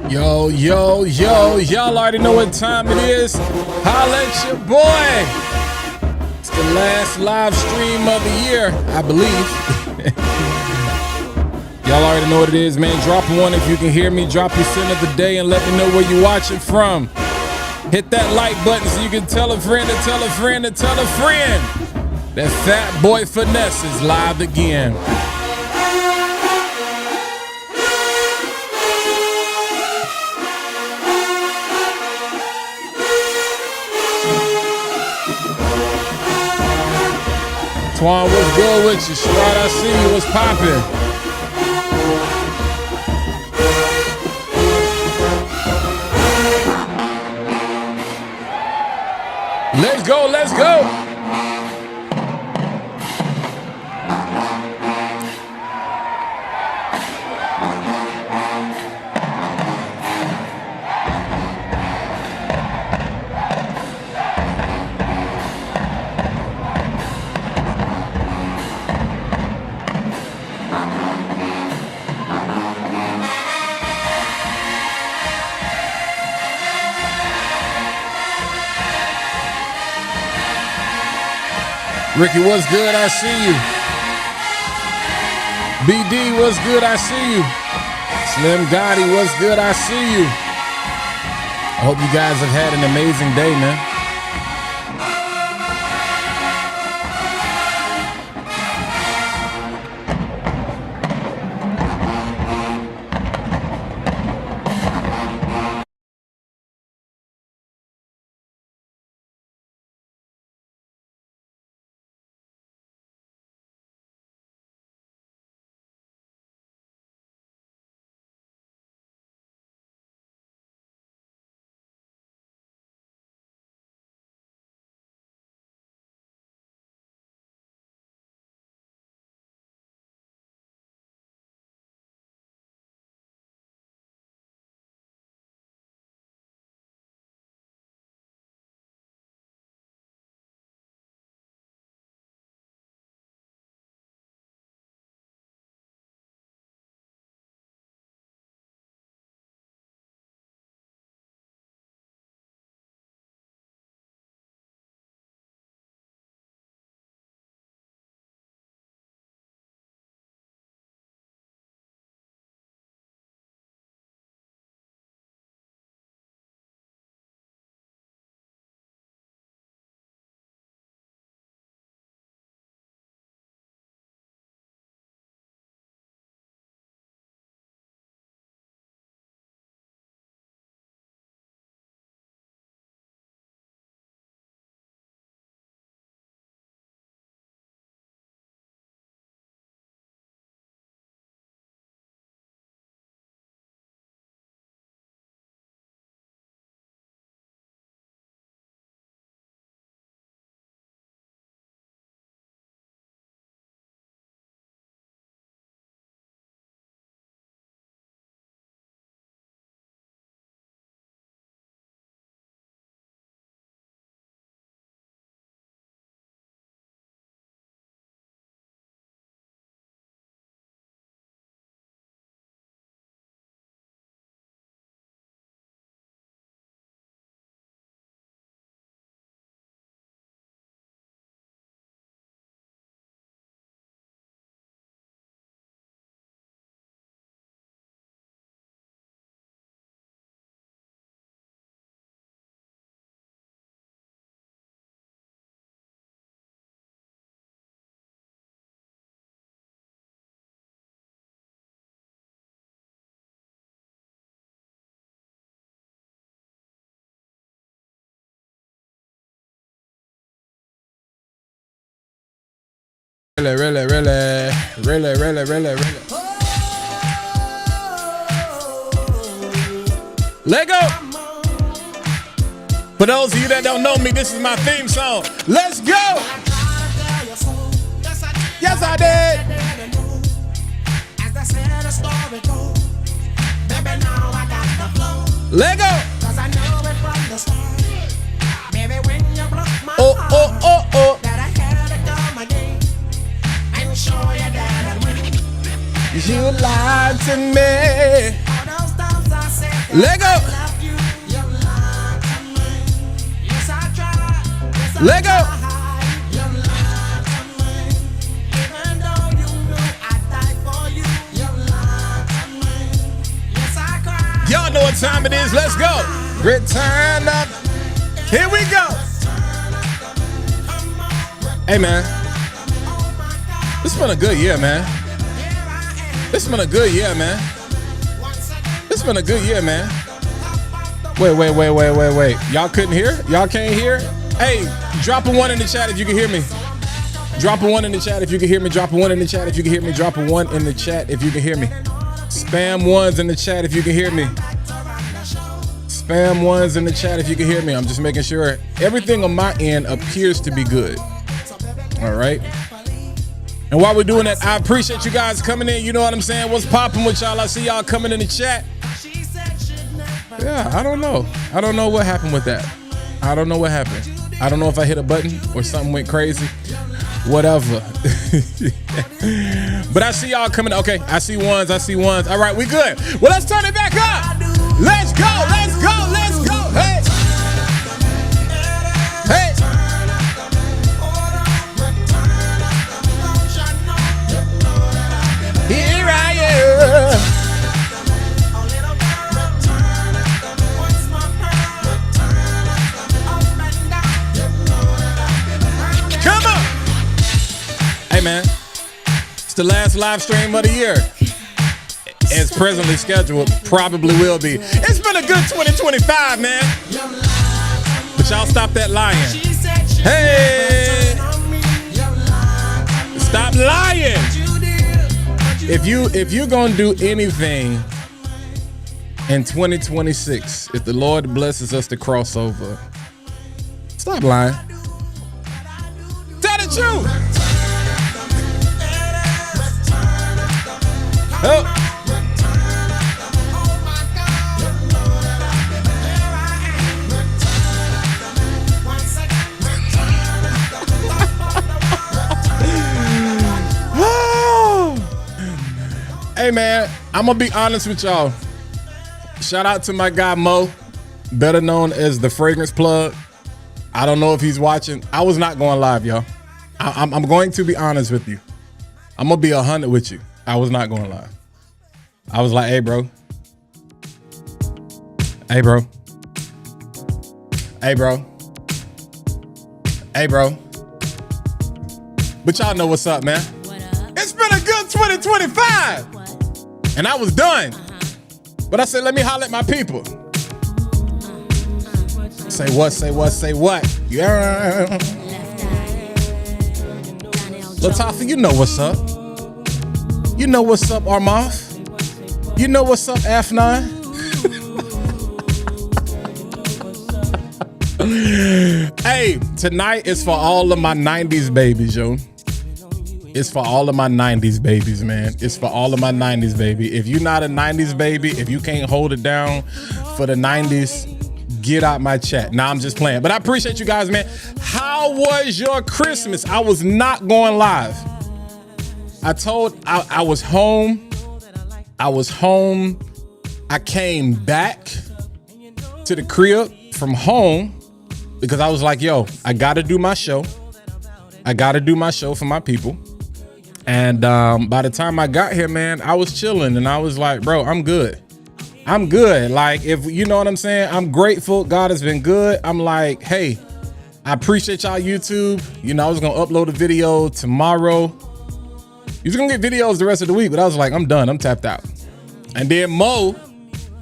Yo, yo, yo, y'all already know what time it is. Holla at your boy. It's the last live stream of the year, I believe. Y'all already know what it is, man. Drop one if you can hear me. Drop your sin of the day and let me know where you're watching from. Hit that like button so you can tell a friend to tell a friend to tell a friend that Fat Boy Finesse is live again. Twan, what's good with you? Sherrod, I see you. What's poppin'? Let's go, let's go. Ricky, what's good? I see you. BD, what's good? I see you. Slim Gotti, what's good? I see you. I hope you guys have had an amazing day, man. Really. Let go. For those of you that don't know me, this is my theme song. Let's go. Yes, I did. Let go. Oh. You lied to me. Let go. Let go. Y'all know what time it is. Let's go. Return up. Here we go. Hey, man. This has been a good year, man. This has been a good year, man. This has been a good year, man. Wait. Y'all couldn't hear? Y'all can't hear? Hey, drop a 1 in the chat if you can hear me. Drop a 1 in the chat if you can hear me. Drop a 1 in the chat if you can hear me. Drop a 1 in the chat if you can hear me. Spam 1s in the chat if you can hear me. Spam 1s in the chat if you can hear me. I'm just making sure everything on my end appears to be good. All right. And while we're doing that, I appreciate you guys coming in. You know what I'm saying? What's popping with y'all? I see y'all coming in the chat. Yeah, I don't know. I don't know what happened with that. I don't know what happened. I don't know if I hit a button or something went crazy. Whatever. But I see y'all coming. Okay, I see ones. All right, we good. Well, let's turn it back up. Let's go. Hey. Hey. Here I am. Come on. Hey, man. It's the last live stream of the year. As presently scheduled, probably will be. It's been a good 2025, man. But y'all stop that lying. Hey, stop lying. If you're gonna do anything in 2026, if the Lord blesses us to cross over, stop lying. Tell the truth. Oh. Hey, man, I'm gonna be honest with y'all. Shout out to my guy Mo, better known as the Fragrance Plug. I don't know if he's watching. I was not going live, y'all. I'm going to be honest with you. I'm gonna be 100 with you. I was not going live. I was like, hey, bro. Hey, bro. Hey, bro. Hey, bro. But y'all know what's up, man. It's been a good 2025. And I was done. But I said, let me holler at my people. Say what? Yeah. Latasha, you know what's up. You know what's up, Armoth. You know what's up, F9. Hey, tonight is for all of my 90s babies, yo. It's for all of my 90s babies, man. It's for all of my 90s baby. If you're not a 90s baby, if you can't hold it down for the 90s, get out my chat. Nah, I'm just playing. But I appreciate you guys, man. How was your Christmas? I was not going live. I was home. I came back to the crib from home because I was like, yo, I got to do my show. I got to do my show for my people. And by the time I got here, man, I was chilling and I was like, bro, I'm good. Like, if you know what I'm saying, I'm grateful. God has been good. I'm like, hey, I appreciate y'all, YouTube. You know, I was going to upload a video tomorrow. You was going to get videos the rest of the week, but I was like, I'm done. I'm tapped out. And then Mo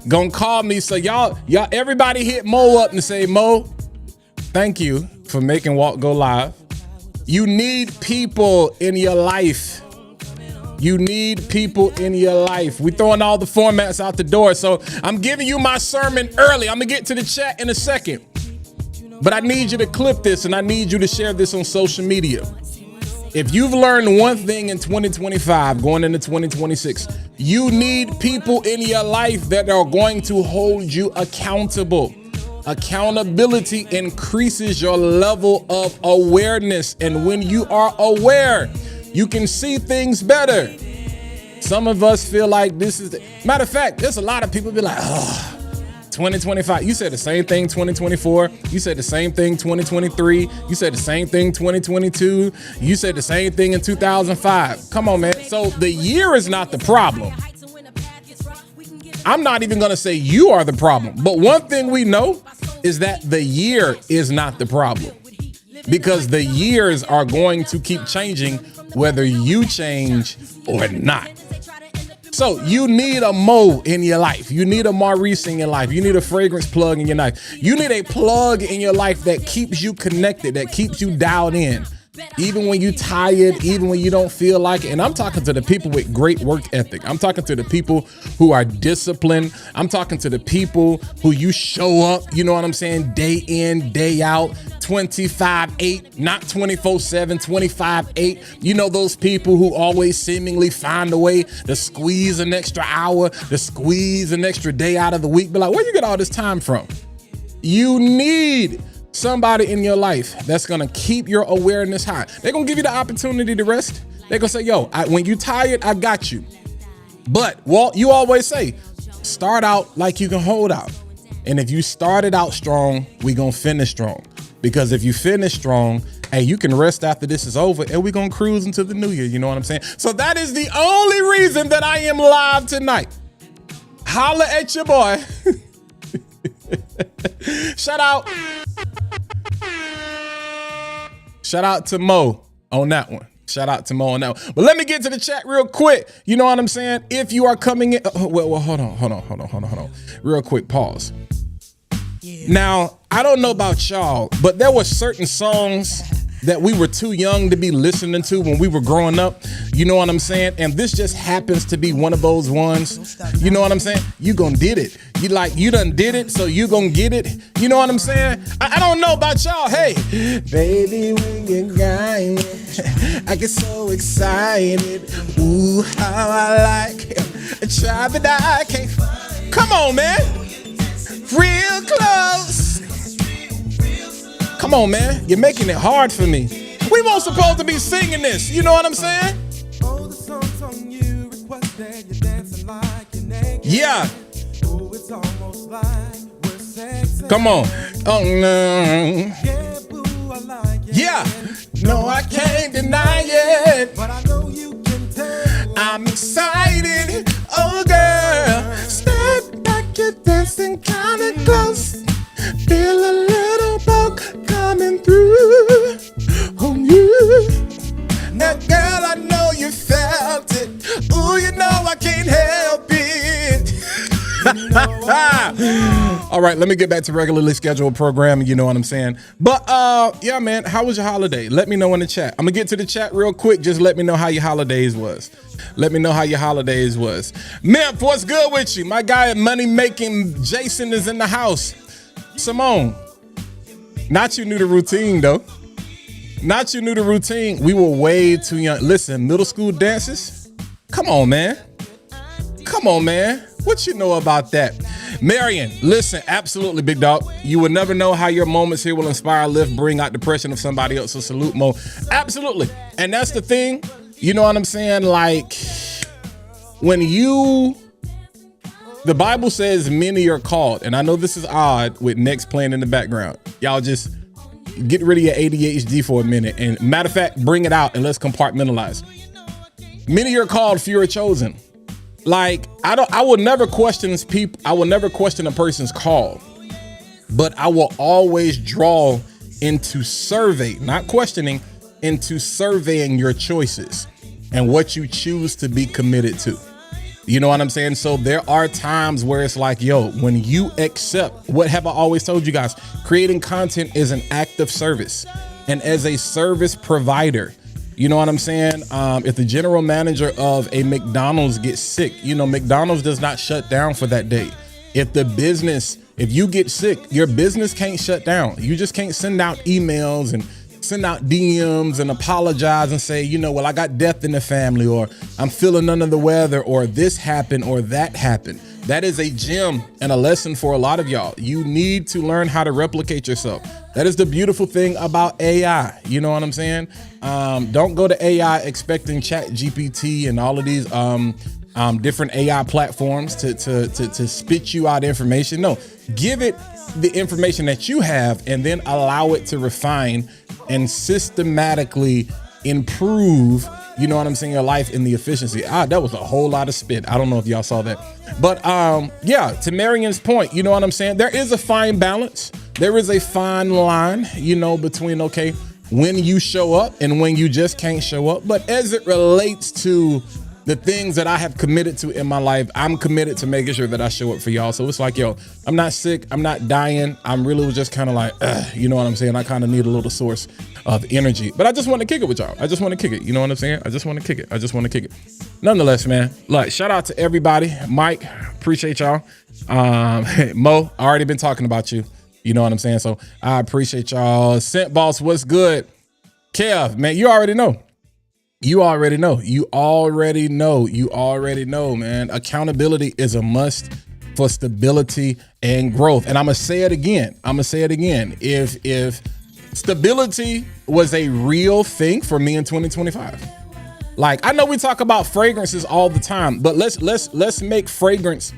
going to call me. So y'all, everybody hit Mo up and say, Mo, thank you for making Walk Go Live. You need people in your life. You need people in your life. We throwing all the formats out the door. So I'm giving you my sermon early. I'm going to get to the chat in a second. But I need you to clip this and I need you to share this on social media. If you've learned one thing in 2025 going into 2026, you need people in your life that are going to hold you accountable. Accountability increases your level of awareness. And when you are aware, you can see things better. Some of us feel like this is matter of fact, there's a lot of people be like, oh, 2025. You said the same thing 2024. You said the same thing 2023. You said the same thing 2022. You said the same thing in 2005. Come on, man. So the year is not the problem. I'm not even going to say you are the problem. But one thing we know is that the year is not the problem, because the years are going to keep changing whether you change or not. So you need a Mo in your life. You need a Maurice in your life. You need a fragrance plug in your life. You need a plug in your life that keeps you connected, that keeps you dialed in, even when you're tired, even when you don't feel like it. And I'm talking to the people with great work ethic. I'm talking to the people who are disciplined. I'm talking to the people who you show up, you know what I'm saying, day in, day out, 25/8, not 24/7, 25/8. You know, those people who always seemingly find a way to squeeze an extra hour, to squeeze an extra day out of the week. But like, where you get all this time from? You need somebody in your life that's gonna keep your awareness high. They're gonna give you the opportunity to rest. They're gonna say, yo, when you tired, I got you. But Walt, you always say, start out like you can hold out. And if you started out strong, we gonna finish strong. Because if you finish strong, hey, you can rest after this is over, and we're gonna cruise into the new year. You know what I'm saying? So that is the only reason that I am live tonight. Holla at your boy. Shout out to Mo on that one. Shout out to Mo on that one. But let me get to the chat real quick. You know what I'm saying? If you are coming in, well, hold on. Real quick, pause. Now, I don't know about y'all, but there were certain songs that we were too young to be listening to when we were growing up. You know what I'm saying? And this just happens to be one of those ones. You know what I'm saying? You gon' did it. You done did it, so you gon' get it. You know what I'm saying? I don't know about y'all. Hey, baby, when you're gone, I get so excited. Ooh, how I like a try, but I can't. Come on, man. Real close. Come on, man. You're making it hard for me. We weren't supposed to be singing this. You know what I'm saying? Yeah. Come on. Oh, no. Yeah. No, I can't deny it. But I know you can tell. I'm excited. Oh, girl. Step back, you're dancing kind of close. Feel a little poke coming through on you. Now, girl, I know you felt it. Ooh, you know I can't help it. All right, let me get back to regularly scheduled programming. You know what I'm saying? But yeah, man, how was your holiday? Let me know in the chat. I'm gonna get to the chat real quick. Just let me know how your holidays was. Let me know how your holidays was. Memph, what's good with you? My guy at Money Making Jason is in the house. Simone, not you knew the routine though. Not you knew the routine. We were way too young. Listen, middle school dances. Come on, man. Come on, man. What you know about that? Marion, listen, absolutely, big dog. You will never know how your moments here will inspire, lift, bring out depression of somebody else. So salute, Mo. Absolutely. And that's the thing. You know what I'm saying? Like, when the Bible says many are called, and I know this is odd with Next playing in the background. Y'all just get rid of your ADHD for a minute. And matter of fact, bring it out and let's compartmentalize. Many are called, few are chosen. Like, I will never question people. I will never question a person's call, but I will always draw into survey, not questioning, into surveying your choices and what you choose to be committed to. You know what I'm saying? So there are times where it's like, yo, when you accept, what have I always told you guys? Creating content is an act of service. And as a service provider, you know what I'm saying? If the general manager of a McDonald's gets sick, you know, McDonald's does not shut down for that day. If you get sick, your business can't shut down. You just can't send out emails and send out DMs and apologize and say, you know, well, I got death in the family, or I'm feeling under the weather, or this happened or that happened. That is a gem and a lesson for a lot of y'all. You need to learn how to replicate yourself. That is the beautiful thing about AI. You know what I'm saying? Don't go to AI expecting Chat GPT and all of these different AI platforms to spit you out information. No, give it the information that you have and then allow it to refine and systematically improve, you know what I'm saying, your life and the efficiency. That was a whole lot of spit. I don't know if y'all saw that. But yeah, to Marion's point, you know what I'm saying? There is a fine balance. There is a fine line, you know, between, okay, when you show up and when you just can't show up. But as it relates to the things that I have committed to in my life, I'm committed to making sure that I show up for y'all. So it's like, yo, I'm not sick, I'm not dying. I'm really just kind of like, you know what I'm saying? I kind of need a little source of energy. But I just want to kick it with y'all. I just want to kick it. You know what I'm saying? I just want to kick it. I just want to kick it. Nonetheless, man, like, shout out to everybody. Mike, appreciate y'all. Mo, I already been talking about you. You know what I'm saying? So I appreciate y'all. Scent Boss, what's good? Kev, man, you already know. You already know. You already know. You already know, man. Accountability is a must for stability and growth. And I'm going to say it again. If stability was a real thing for me in 2025, like, I know we talk about fragrances all the time, but let's make fragrance,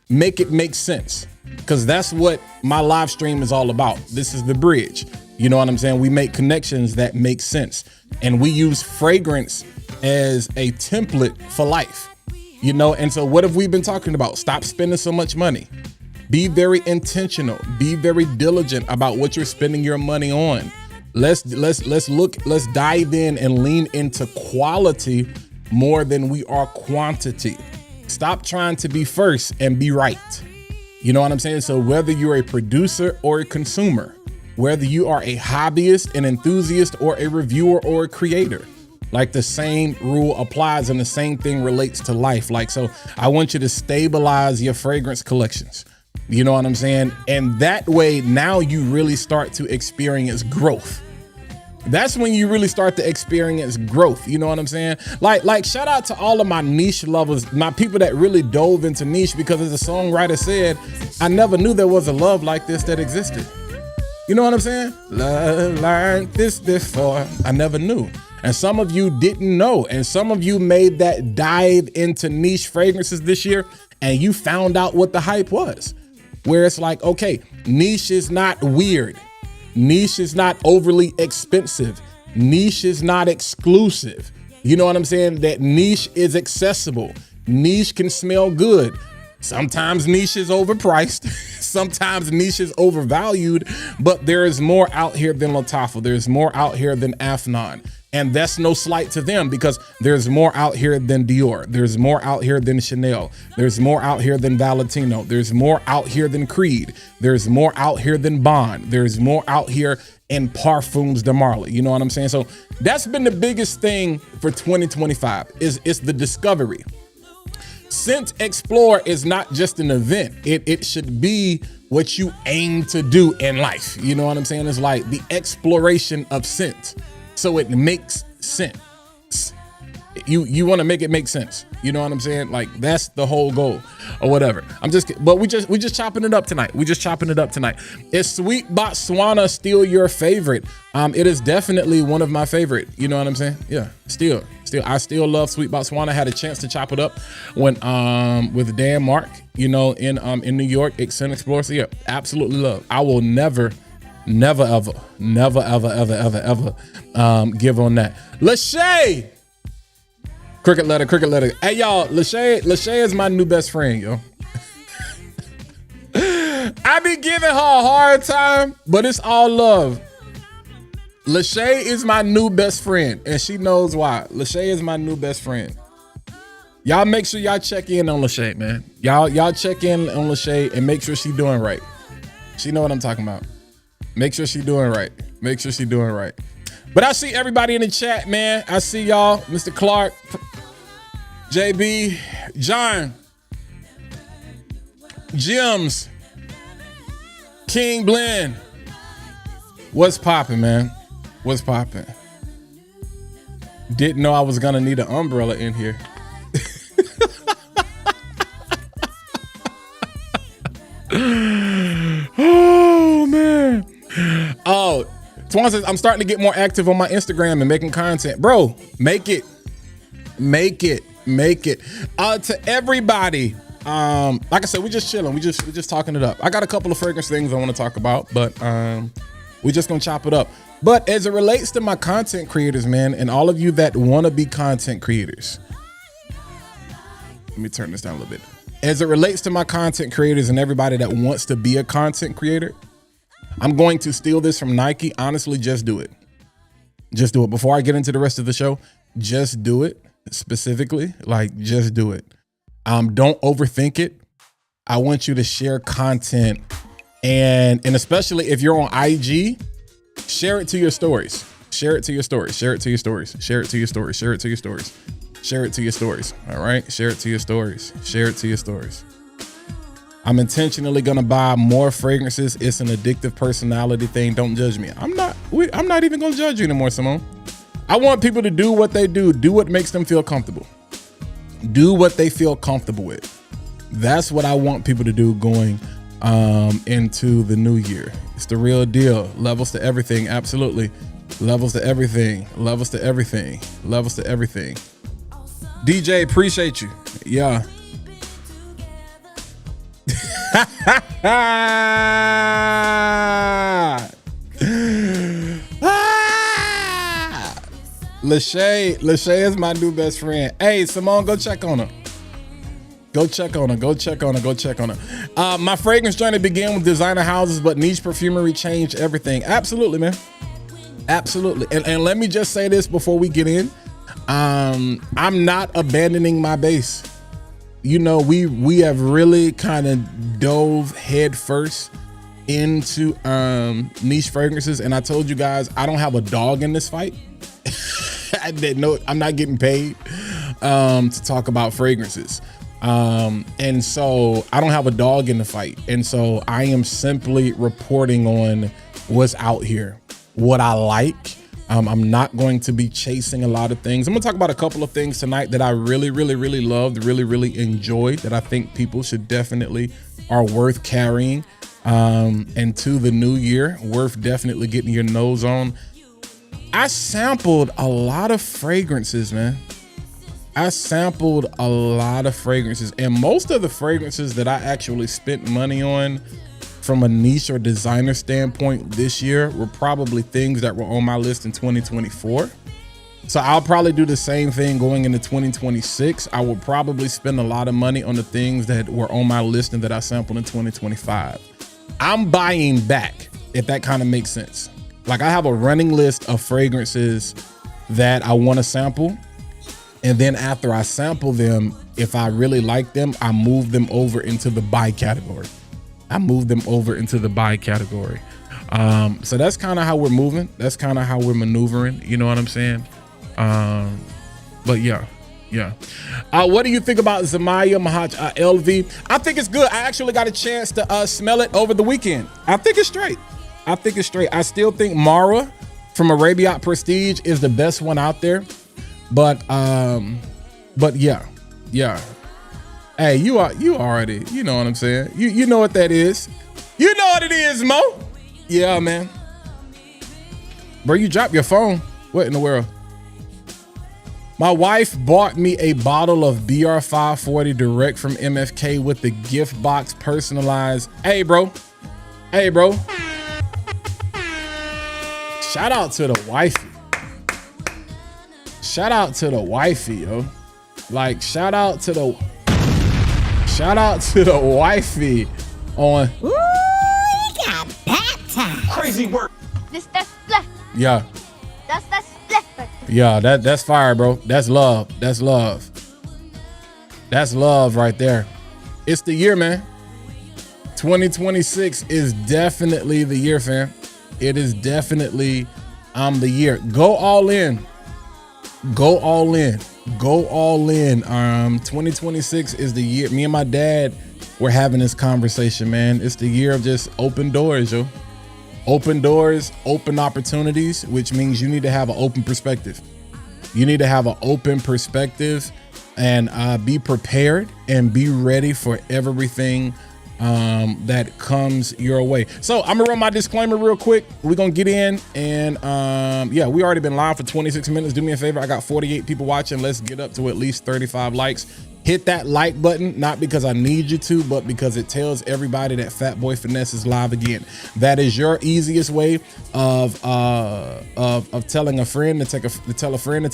make it make sense. Because that's what my live stream is all about. This is the bridge. You know what I'm saying? We make connections that make sense. And we use fragrance as a template for life. You know, and so what have we been talking about? Stop spending so much money. Be very intentional. Be very diligent about what you're spending your money on. Let's dive in and lean into quality more than we are quantity. Stop trying to be first and be right. You know what I'm saying? So whether you're a producer or a consumer, whether you are a hobbyist, an enthusiast, or a reviewer or a creator, like, the same rule applies and the same thing relates to life. Like, so I want you to stabilize your fragrance collections. You know what I'm saying? And that way, now you really start to experience growth. That's when you really start to experience growth. You know what I'm saying? Like shout out to all of my niche lovers, my people that really dove into niche, because as the songwriter said, I never knew there was a love like this that existed. You know what I'm saying? Love like this before, I never knew. And some of you didn't know. And some of you made that dive into niche fragrances this year and you found out what the hype was. Where it's like, okay, niche is not weird. Niche is not overly expensive. Niche is not exclusive. You know what I'm saying? That niche is accessible. Niche can smell good. Sometimes niche is overpriced. Sometimes niche is overvalued, but there is more out here than Lattafa. There's more out here than Afnan. And that's no slight to them, because there's more out here than Dior. There's more out here than Chanel. There's more out here than Valentino. There's more out here than Creed. There's more out here than Bond. There's more out here in Parfums de Marly. You know what I'm saying? So that's been the biggest thing for 2025 is the discovery. Scent Explore is not just an event. It should be what you aim to do in life. You know what I'm saying? It's like the exploration of scent. So it makes sense. You want to make it make sense. You know what I'm saying? Like, that's the whole goal or whatever. But we just chopping it up tonight. We just chopping it up tonight. Is Sweet Botswana still your favorite? It is definitely one of my favorite. You know what I'm saying? Yeah, still, I still love Sweet Botswana. I had a chance to chop it up when with Dan Mark, you know, in New York, Scent Explorer. So yeah, absolutely love. I will never ever give on that. Lachey, cricket letter. Hey y'all, Lachey is my new best friend, yo. I be giving her a hard time, but it's all love. Lachey is my new best friend, and she knows why. Lachey is my new best friend. Y'all make sure y'all check in on Lachey, man. Y'all check in on Lachey and make sure she doing right. She know what I'm talking about. Make sure she doing right. But I see everybody in the chat, man. I see y'all. Mr. Clark, JB, John, Jims, King Blend. What's popping, man? What's popping? Didn't know I was gonna need an umbrella in here. Oh, man. Oh, Twan says, I'm starting to get more active on my Instagram and making content. Bro, make it. Make it. To everybody, like I said, we just chilling. We just talking it up. I got a couple of fragrance things I want to talk about, but we just gonna chop it up. But as it relates to my content creators, man, and all of you that want to be content creators, let me turn this down a little bit. As it relates to my content creators and everybody that wants to be a content creator, I'm going to steal this from Nike. Honestly, just do it. Just do it. Before I get into the rest of the show, just do it. Specifically, like, just do it. Don't overthink it. I want you to share content, and especially if you're on IG, share it to your stories. Share it to your stories. Share it to your stories. Share it to your stories. Share it to your stories. Share it to your stories. All right. Share it to your stories. Share it to your stories. I'm intentionally gonna buy more fragrances. It's an addictive personality thing. Don't judge me. I'm not even gonna judge you anymore, Simone. I want people to do what they do. Do what makes them feel comfortable. Do what they feel comfortable with. That's what I want people to do going into the new year. It's the real deal. Levels to everything. Absolutely. Levels to everything. Levels to everything. Levels to everything. DJ, appreciate you. Yeah. Lachey is my new best friend. Hey, Simone, go check on her. Go check on her. Go check on her. Go check on her. My fragrance journey began with designer houses, but niche perfumery changed everything. Absolutely, man. Absolutely. And let me just say this before we get in. I'm not abandoning my base. You know, we have really kind of dove head first into niche fragrances, and I told you guys I don't have a dog in this fight. I'm not getting paid to talk about fragrances, and so I don't have a dog in the fight, and so I am simply reporting on what's out here, what I like. I'm not going to be chasing a lot of things. I'm gonna talk about a couple of things tonight that I really loved, really enjoyed, that I think people should definitely are worth carrying into the new year, worth definitely getting your nose on. I sampled a lot of fragrances, man. I sampled a lot of fragrances, and most of the fragrances that I actually spent money on from a niche or designer standpoint this year were probably things that were on my list in 2024. So I'll probably do the same thing going into 2026. I will probably spend a lot of money on the things that were on my list and that I sampled in 2025. I'm buying back, if that kind of makes sense. Like, I have a running list of fragrances that I want to sample. And then after I sample them, if I really like them, I move them over into the buy category. So that's kind of how we're moving. That's kind of how we're maneuvering. You know what I'm saying? But yeah. What do you think about Zamaya Mahaj LV? I think it's good. I actually got a chance to smell it over the weekend. I think it's straight. I still think Mara from Arabiat Prestige is the best one out there. But yeah. Hey, you already, you know what I'm saying? You know what that is. You know what it is, Mo. Yeah, man. Bro, you dropped your phone. What in the world? My wife bought me a bottle of BR540 direct from MFK with the gift box personalized. Hey, bro. Shout out to the wifey, yo. Like, shout out to the wifey on. Ooh, we got baptized. Crazy work. That's split. Yeah. That's split. Yeah, that's fire, bro. That's love. That's love right there. It's the year, man. 2026 is definitely the year, fam. It is definitely the year. Go all in. 2026 is the year. Me and my dad were having this conversation, man. It's the year of just open doors, yo. Open doors, open opportunities, which means you need to have an open perspective. And be prepared and be ready for everything that comes your way. So I'm gonna run my disclaimer real quick. We're gonna get in and yeah, we already been live for 26 minutes. Do me a favor, I got 48 people watching. Let's get up to at least 35 likes. Hit that like button, not because I need you to, but because it tells everybody that Fat Boy Finesse is live again. That is your easiest way of telling a friend to tell a friend that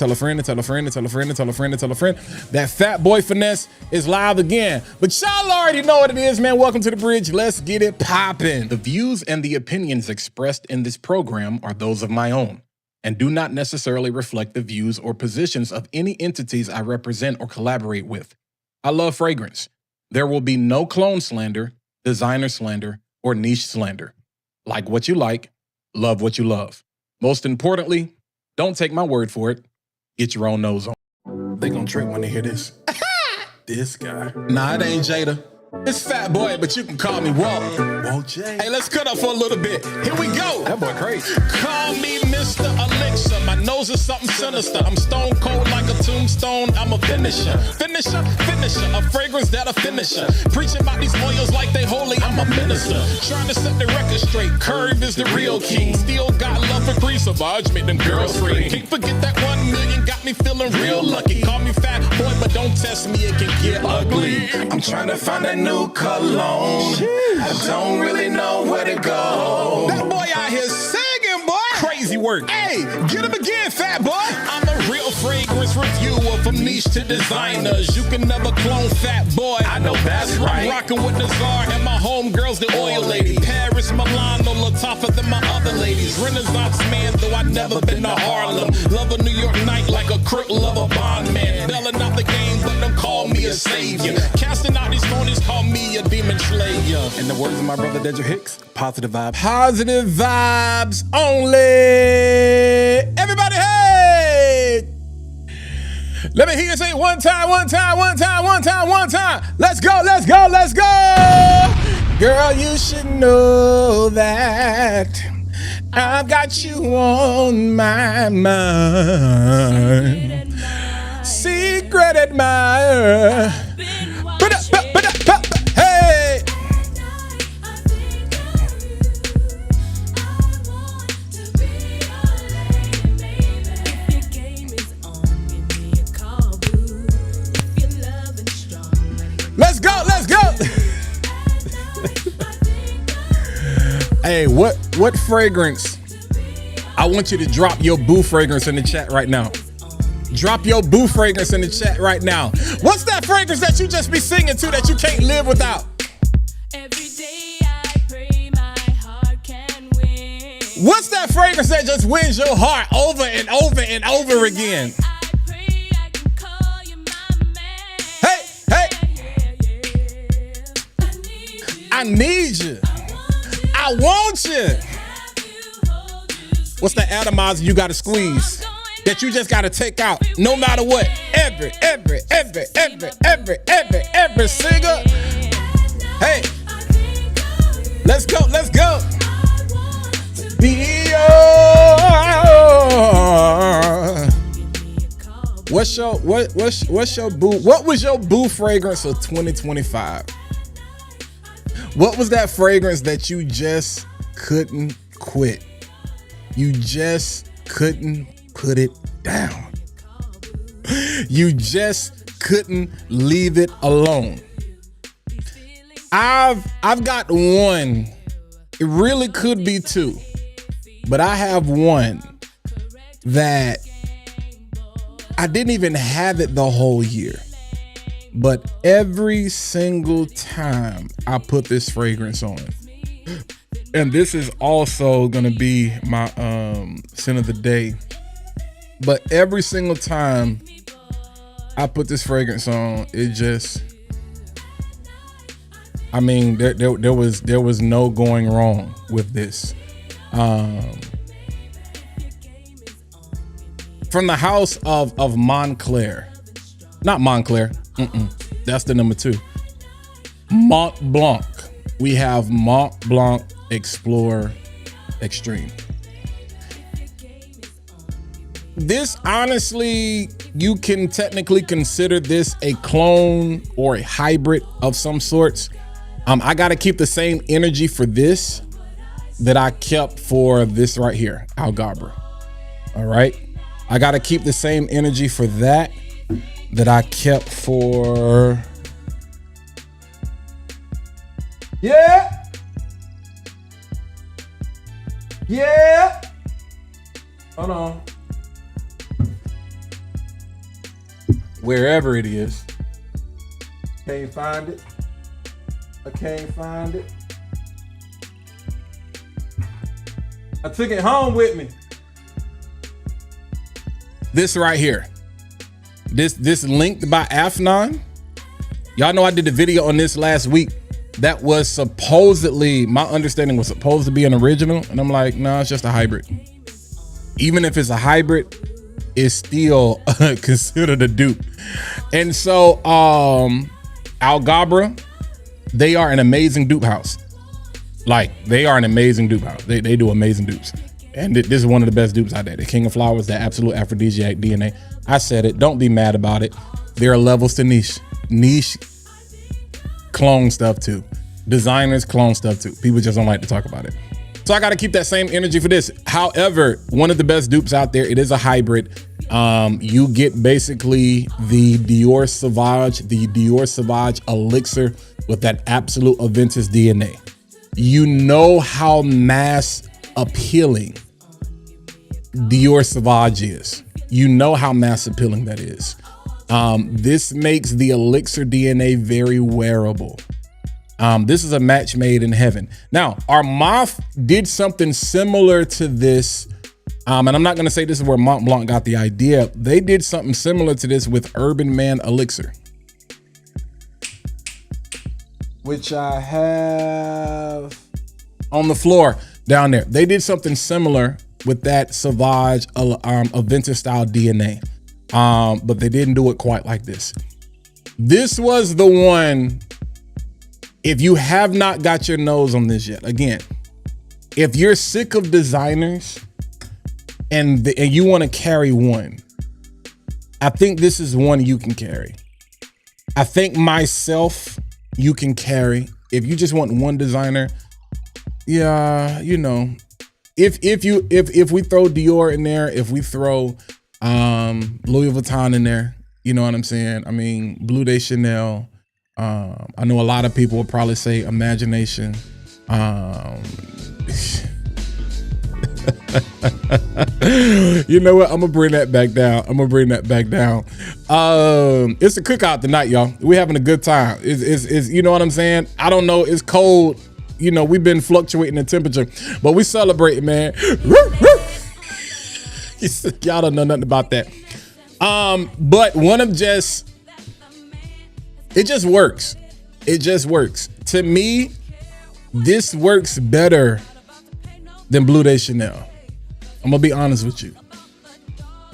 Fat Boy Finesse is live again. But y'all already know what it is, man. Welcome to the bridge. Let's get it popping. The views and the opinions expressed in this program are those of my own and do not necessarily reflect the views or positions of any entities I represent or collaborate with. I love fragrance. There will be no clone slander, designer slander, or niche slander. Like what you like, love what you love. Most importantly, don't take my word for it. Get your own nose on. They gonna trip when they hear this. This guy. Nah, it ain't Jada. It's Fat Boy, but you can call me Walt. Walt J. Hey, let's cut up for a little bit. Here we go. That boy crazy. Call me Mr. Elixir. My nose is something sinister. I'm stone cold like a tombstone. I'm a finisher. Finisher. A fragrance that a finisher. Preaching about these oils like they holy. I'm a minister. Trying to set the record straight. Curve is the real king. Still got love for Grease. Savage made them girls free. Can't forget that 1 million got me feeling real lucky. Call me Fat Boy, but don't test me. It can get ugly. I'm trying to find a new cologne. I don't really know where to go. That boy out here singing, boy. Crazy work. Hey, get him again, Fat Boy. I'm a real fragrance reviewer from niche to designers. You can never clone Fat Boy. I know that's right. I'm rocking with the Czar and my homegirls, the oil lady. Paris, Milan, no tougher than my other ladies. Renaissance man, though I never been to Harlem. Love a New York night like a crook, love a bond man. Bailing out the game, but don't call me a savior. Casting out these phonies, call me a demon slayer. In the words of my brother Dedrick Hicks, positive vibes. Positive vibes only. Everybody, hey! Let me hear you say one time. Let's go. Girl, you should know that I've got you on my mind. Secret admirer. Hey! Let's go. Hey, what fragrance? I want you to drop your boo fragrance in the chat right now. Drop your boo fragrance in the chat right now. What's that fragrance that you just be singing to that you can't live without? Every day I pray my heart can win. What's that fragrance that just wins your heart over and over and over again? Hey. I need you. I want you. What's the atomizer you gotta squeeze that you just gotta take out no matter what? Every singer. Hey, let's go. Be What's your boo? What was your boo fragrance of 2025? What was that fragrance that you just couldn't quit? You just couldn't put it down. You just couldn't leave it alone. I've got one. It really could be two, but I have one that I didn't even have it the whole year. But every single time I put this fragrance on, and this is also gonna be my scent of the day, but every single time I put this fragrance on, it just, I mean, there was no going wrong with this. From the house of Montclair, not Montclair. That's the number 2. Mont Blanc. We have Mont Blanc Explore Extreme. This, honestly, you can technically consider this a clone or a hybrid of some sorts. I got to keep the same energy for this that I kept for this right here, Algabra. All right. I got to keep the same energy for that I kept for. Yeah. Yeah. Hold on. Wherever it is. Can't find it. I can't find it. I took it home with me. This right here. This linked by Afnon. Y'all know I did a video on this last week. That was supposedly, my understanding was supposed to be an original. And I'm like, no, it's just a hybrid. Even if it's a hybrid, it's still considered a dupe. And so Algabra, they are an amazing dupe house. Like, they are an amazing dupe house. They do amazing dupes. And this is one of the best dupes out there. The King of Flowers, the absolute aphrodisiac DNA. I said it. Don't be mad about it. There are levels to niche. Niche clone stuff too. Designers clone stuff too. People just don't like to talk about it. So I got to keep that same energy for this. However, one of the best dupes out there, it is a hybrid. You get basically the Dior Sauvage elixir with that absolute Aventus DNA. You know how mass appealing Dior Sauvage is. You know how mass appealing that is. This makes the elixir DNA very wearable. This is a match made in heaven. Now, Armaf did something similar to this. And I'm not going to say this is where Mont Blanc got the idea. They did something similar to this with Urban Man Elixir, which I have on the floor down there. They did something similar with that Sauvage Aventus style DNA. But they didn't do it quite like this. This was the one, if you have not got your nose on this yet, again, if you're sick of designers and you want to carry one, I think this is one you can carry. I think myself, you can carry. If you just want one designer, yeah, you know, if we throw Dior in there, if we throw Louis Vuitton in there, you know what I'm saying? I mean, Bleu de Chanel. I know a lot of people will probably say Imagination. You know what? I'm gonna bring that back down. It's a cookout tonight, y'all. We're having a good time. It's you know what I'm saying? I don't know. It's cold. You know, we've been fluctuating in temperature, but we celebrating, man. Y'all don't know nothing about that. But it just works. It just works. To me, this works better than Bleu de Chanel. I'm gonna be honest with you.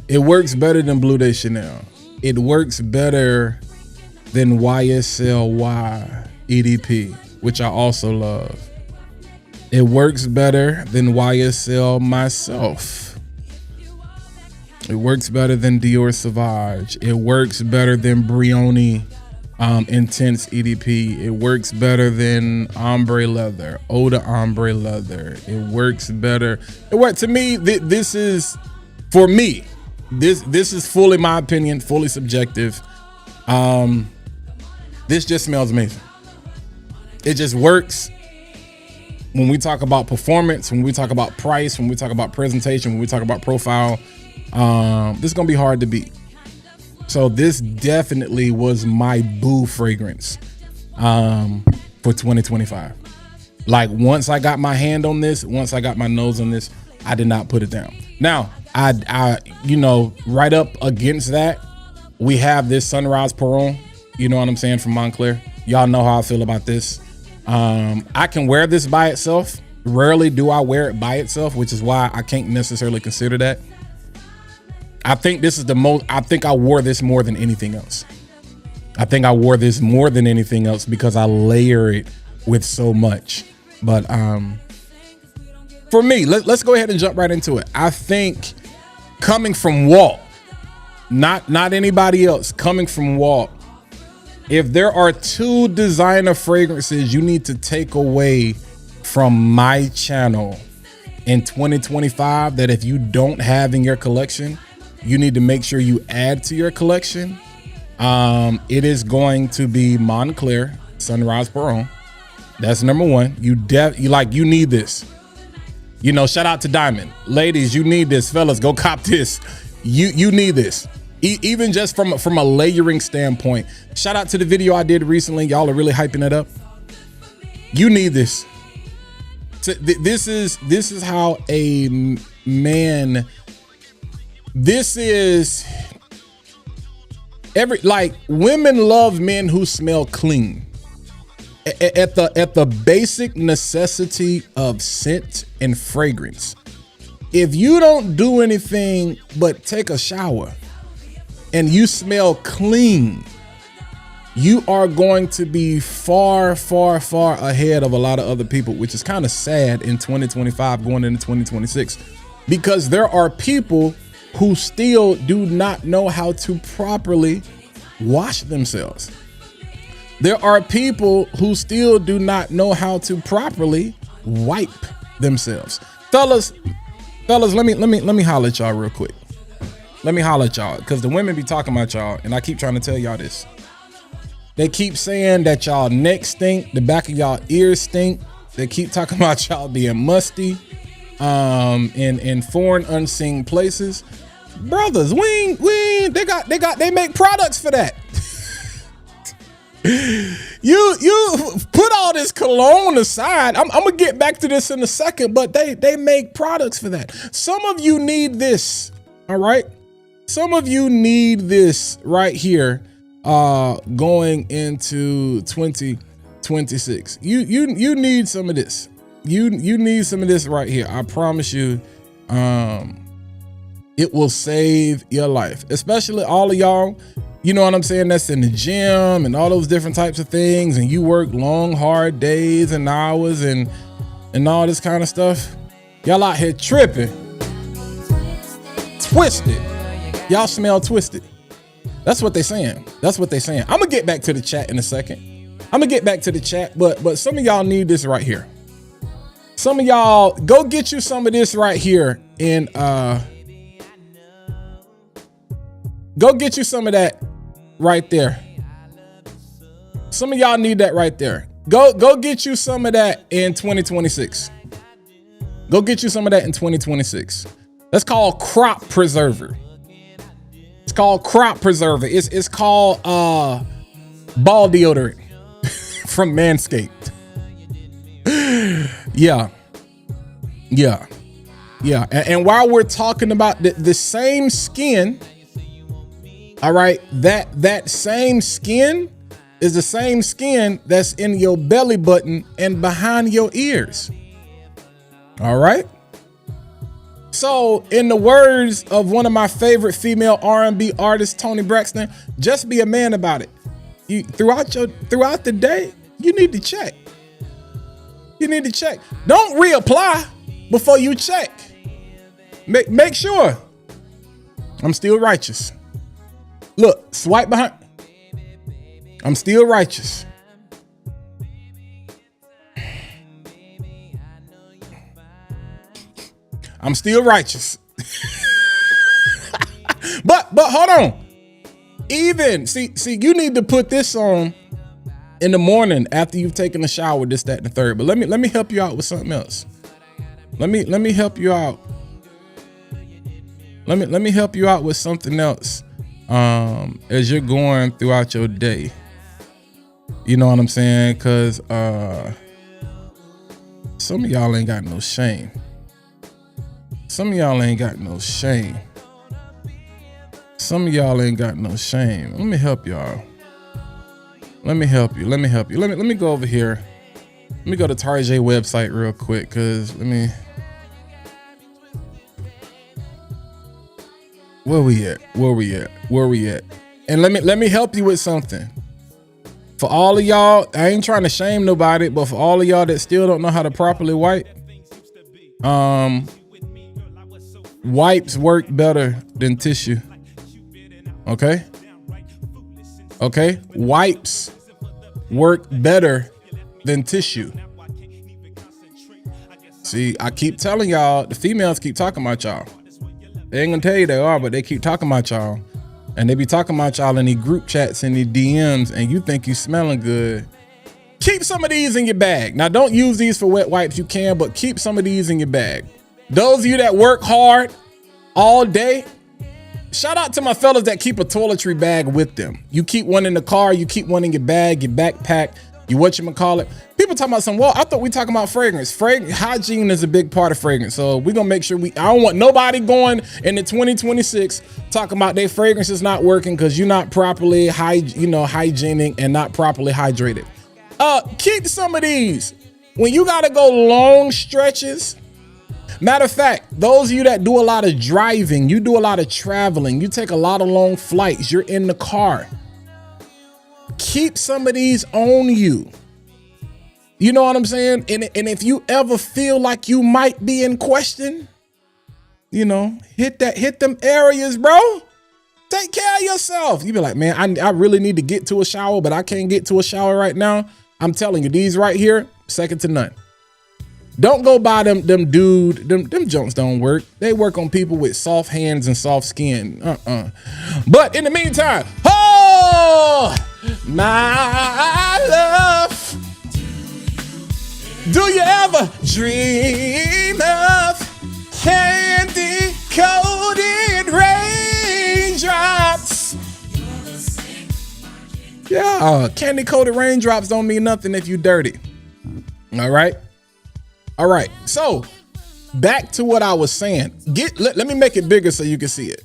It works better than Bleu de Chanel. It works better than YSLY EDP, which I also love. It works better than YSL myself. It works better than Dior Sauvage. It works better than Brioni Intense EDP. It works better than Ombre Leather, Eau de Ombre Leather. It works better. To me, this is, for me, this is fully my opinion, fully subjective. This just smells amazing. It just works. When we talk about performance, when we talk about price, when we talk about presentation, when we talk about profile, this is gonna be hard to beat. So this definitely was my boo fragrance for 2025. Like, once I got my hand on this, once I got my nose on this, I did not put it down. Now, I you know, right up against that, we have this Sunrise Peron, you know what I'm saying, from Montclair. Y'all know how I feel about this. I can wear this by itself. Rarely do I wear it by itself, which is why I can't necessarily consider that. I think this is the most, I think I wore this more than anything else. I think I wore this more than anything else because I layer it with so much. But for me, let's go ahead and jump right into it. I think coming from Walt, not anybody else, coming from Walt, If there are 2 designer fragrances you need to take away from my channel in 2025 that if you don't have in your collection, you need to make sure you add to your collection, it is going to be Montclair Sunrise Peron. That's number 1. You need this. You know, shout out to Diamond. Ladies, you need this. Fellas, go cop this. You need this. Even just from a layering standpoint. Shout out to the video I did recently. Y'all are really hyping it up. You need this. So this is how a man, this is women love men who smell clean. At the basic necessity of scent and fragrance. If you don't do anything but take a shower and you smell clean, you are going to be far, far, far ahead of a lot of other people, which is kind of sad in 2025 going into 2026, because there are people who still do not know how to properly wash themselves. There are people who still do not know how to properly wipe themselves. Fellas, let me holler at y'all real quick. Let me holler at y'all, because the women be talking about y'all, and I keep trying to tell y'all this. They keep saying that y'all neck stink, the back of y'all ears stink. They keep talking about y'all being musty, in foreign unseen places. Brothers, they make products for that. You put all this cologne aside. I'm gonna get back to this in a second, but they make products for that. Some of you need this, all right? Some of you need this right here, going into 2026. You need some of this. You need some of this right here. I promise you, it will save your life, especially all of y'all. You know what I'm saying? That's in the gym and all those different types of things. And you work long, hard days and hours and all this kind of stuff. Y'all out here tripping. Twisted. Y'all smell twisted. That's what they're saying. That's what they're saying. I'm going to get back to the chat in a second. I'm going to get back to the chat. But some of y'all need this right here. Some of y'all, go get you some of this right here. And go get you some of that right there. Some of y'all need that right there. Go get you some of that in 2026. Go get you some of that in 2026. That's called crop preserver. It's called crop preserver. It's called ball deodorant from Manscaped. Yeah. And while we're talking about the same skin, all right, that same skin is the same skin that's in your belly button and behind your ears. All right. So in the words of one of my favorite female R&B artists, Toni Braxton, just be a man about it. You throughout the day, you need to check. You need to check. Don't reapply before you check. Make sure. I'm still righteous. Look, swipe behind. I'm still righteous. I'm still righteous. but hold on. Even see, you need to put this on in the morning after you've taken a shower, this, that, and the third. But let me help you out with something else. Let me help you out. Let me help you out with something else. As you're going throughout your day, you know what I'm saying? Cause some of y'all ain't got no shame. Some of y'all ain't got no shame. Some of y'all ain't got no shame. Let me help y'all. Let me help you. Let me go over here. Let me go to Tarjay website real quick, cause where we at? And let me help you with something. For all of y'all, I ain't trying to shame nobody, but for all of y'all that still don't know how to properly wipe, wipes work better than tissue. Okay? Okay, wipes work better than tissue. See, I keep telling y'all, the females keep talking about y'all. They ain't gonna tell you they are, but they keep talking about y'all. And they be talking about y'all in these group chats and these DMs, and you think you smelling good. Keep some of these in your bag. Now, don't use these for wet wipes. You can, but keep some of these in your bag. Those of you that work hard all day, shout out to my fellas that keep a toiletry bag with them. You keep one in the car, you keep one in your bag, your backpack, you whatchamacallit. People talking about well, I thought we talking about fragrance. Hygiene is a big part of fragrance. So we're gonna make sure I don't want nobody going into 2026 talking about their fragrance is not working because you're not properly hygienic and not properly hydrated. Keep some of these. When you gotta go long stretches, matter of fact, those of you that do a lot of driving, you do a lot of traveling, you take a lot of long flights, you're in the car. Keep some of these on you. You know what I'm saying? And if you ever feel like you might be in question, hit them areas, bro. Take care of yourself. You be like, man, I really need to get to a shower, but I can't get to a shower right now. I'm telling you, these right here, second to none. Don't go buy them junks don't work. They work on people with soft hands and soft skin. But in the meantime, oh, my love, do you ever dream of candy coated raindrops? Yeah, candy coated raindrops don't mean nothing if you dirty. All right. So back to what I was saying. Let me make it bigger so you can see it.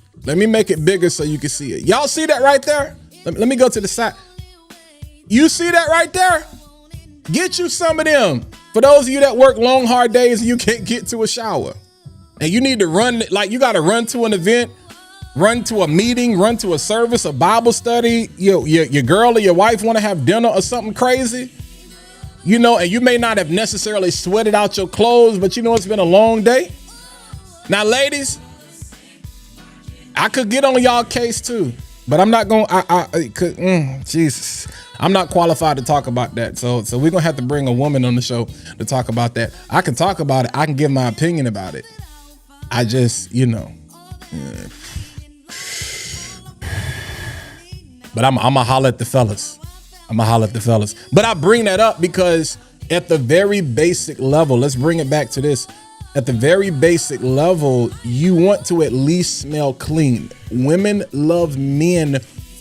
Y'all see that right there? Let me go to the side. You see that right there? Get you some of them. For those of you that work long, hard days and you can't get to a shower and you need to run, like you got to run to an event, run to a meeting, run to a service, a Bible study, your girl or your wife want to have dinner or something crazy, and you may not have necessarily sweated out your clothes, but it's been a long day. Now, ladies, I could get on y'all case too, but I'm not going to, Jesus, I'm not qualified to talk about that. So we're going to have to bring a woman on the show to talk about that. I can talk about it. I can give my opinion about it. I just, But I'm going to holler at the fellas. But I bring that up because at the very basic level, let's bring it back to this. At the very basic level, you want to at least smell clean. Women love men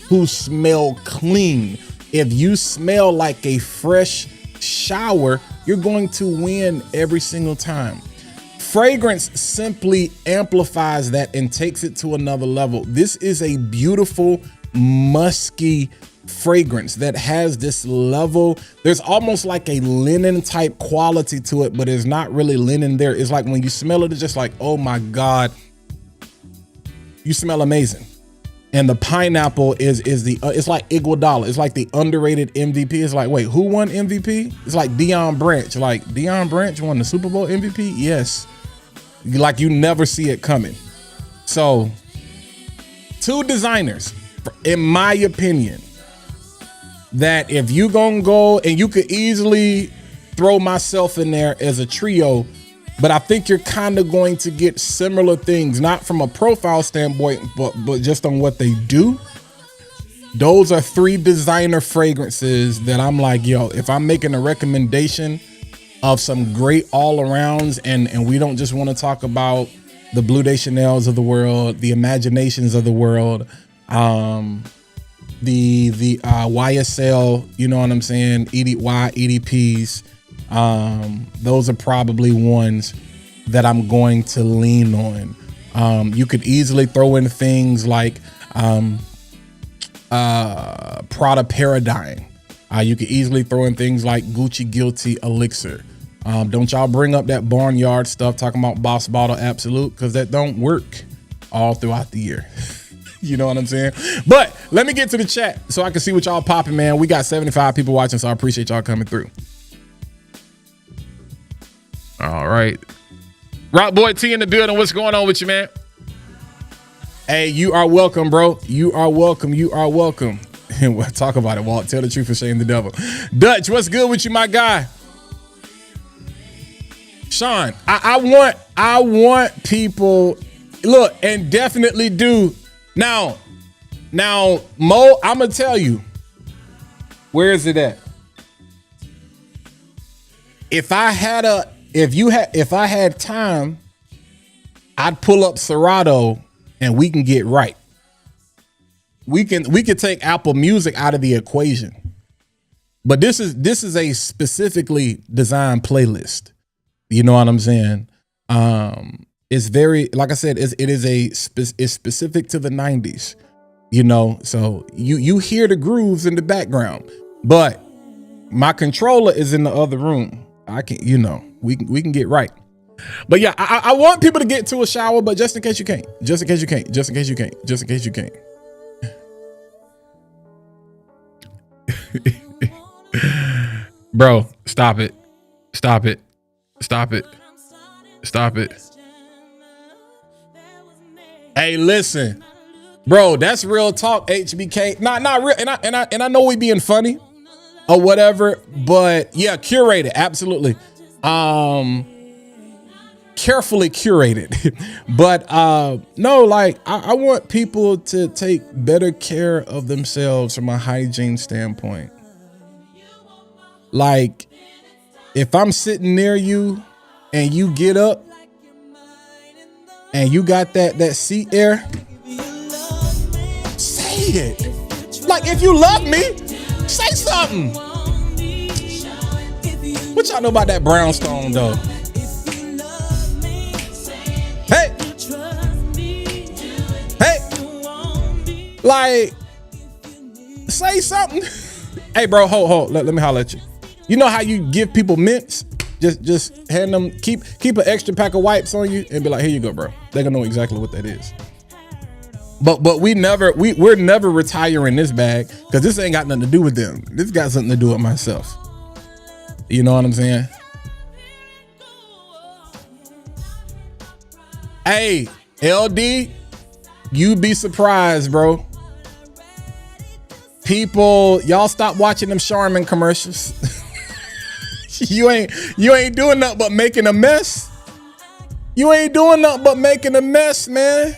who smell clean. If you smell like a fresh shower, you're going to win every single time. Fragrance simply amplifies that and takes it to another level. This is a beautiful, musky fragrance that has this level. There's almost like a linen type quality to it, but it's not really linen there. It's like when you smell it, it's just like, oh my God, you smell amazing. And the pineapple is it's like Iguodala. It's like the underrated MVP. It's like, wait, who won MVP? It's like Deion Branch. Like Deion Branch won the Super Bowl MVP? Yes. Like you never see it coming. So, two designers, in my opinion, that if you gonna go, and you could easily throw myself in there as a trio, but I think you're kind of going to get similar things, not from a profile standpoint, but just on what they do. Those are three designer fragrances that I'm like, yo, if I'm making a recommendation of some great all-arounds, and we don't just want to talk about the Blue de Chanels of the world, the Imaginations of the world, the YSL, you know what I'm saying, EDPs. Those are probably ones that I'm going to lean on. You could easily throw in things like Prada Paradigm. You could easily throw in things like Gucci Guilty Elixir. Don't y'all bring up that barnyard stuff talking about Boss Bottle Absolute, because that don't work all throughout the year. You know what I'm saying? But let me get to the chat so I can see what y'all popping, man. We got 75 people watching, so I appreciate y'all coming through. All right. Rock Boy T in the building. What's going on with you, man? Hey, you are welcome, bro. You are welcome. Talk about it, Walt. Tell the truth and shame the devil. Dutch, what's good with you, my guy? Sean, I want people, look, and definitely do. Now, Mo, I'm gonna tell you, where is it at? If I had time, I'd pull up Serato and we can get right. We could take Apple Music out of the equation. But this is a specifically designed playlist. You know what I'm saying? It's very, like I said, it's specific to the 90s. You know, so you hear the grooves in the background, but my controller is in the other room. I can, you know, we can get right. But yeah, I want people to get to a shower, but just in case you can't, just in case you can't, just in case you can't, just in case you can't. Bro, stop it. Stop it. Stop it. Stop it. Hey, listen. Bro, that's real talk, HBK. Not real, and I know we being funny or whatever, but yeah, curated, absolutely. Carefully curated. But no, like I want people to take better care of themselves from a hygiene standpoint. Like, if I'm sitting near you and you get up and you got that seat air, say it. Like, if you love me, say something. What y'all know about that brownstone though? Hey, like, say something. Hey, bro, hold. Let me holler at you. You know how you give people mints? Just hand them, keep an extra pack of wipes on you and be like, here you go, bro. They're gonna know exactly what that is. But we're never retiring this bag because this ain't got nothing to do with them. This got something to do with myself. You know what I'm saying? Hey, LD, you'd be surprised, bro. People, y'all stop watching them Charmin commercials. You ain't doing nothing but making a mess. You ain't doing nothing but making a mess, man.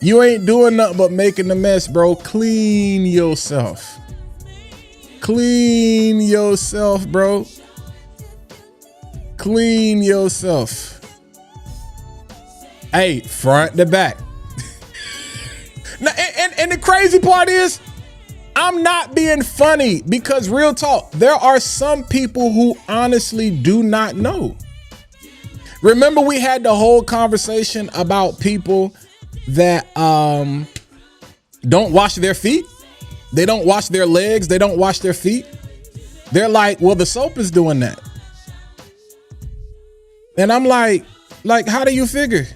You ain't doing nothing but making a mess, bro. Clean yourself. Clean yourself, bro. Clean yourself. Hey, front to back. Now, and the crazy part is, I'm not being funny because real talk, there are some people who honestly do not know. Remember we had the whole conversation about people that don't wash their feet. They don't wash their legs. They don't wash their feet. They're like, well, the soap is doing that. And I'm like, how do you figure?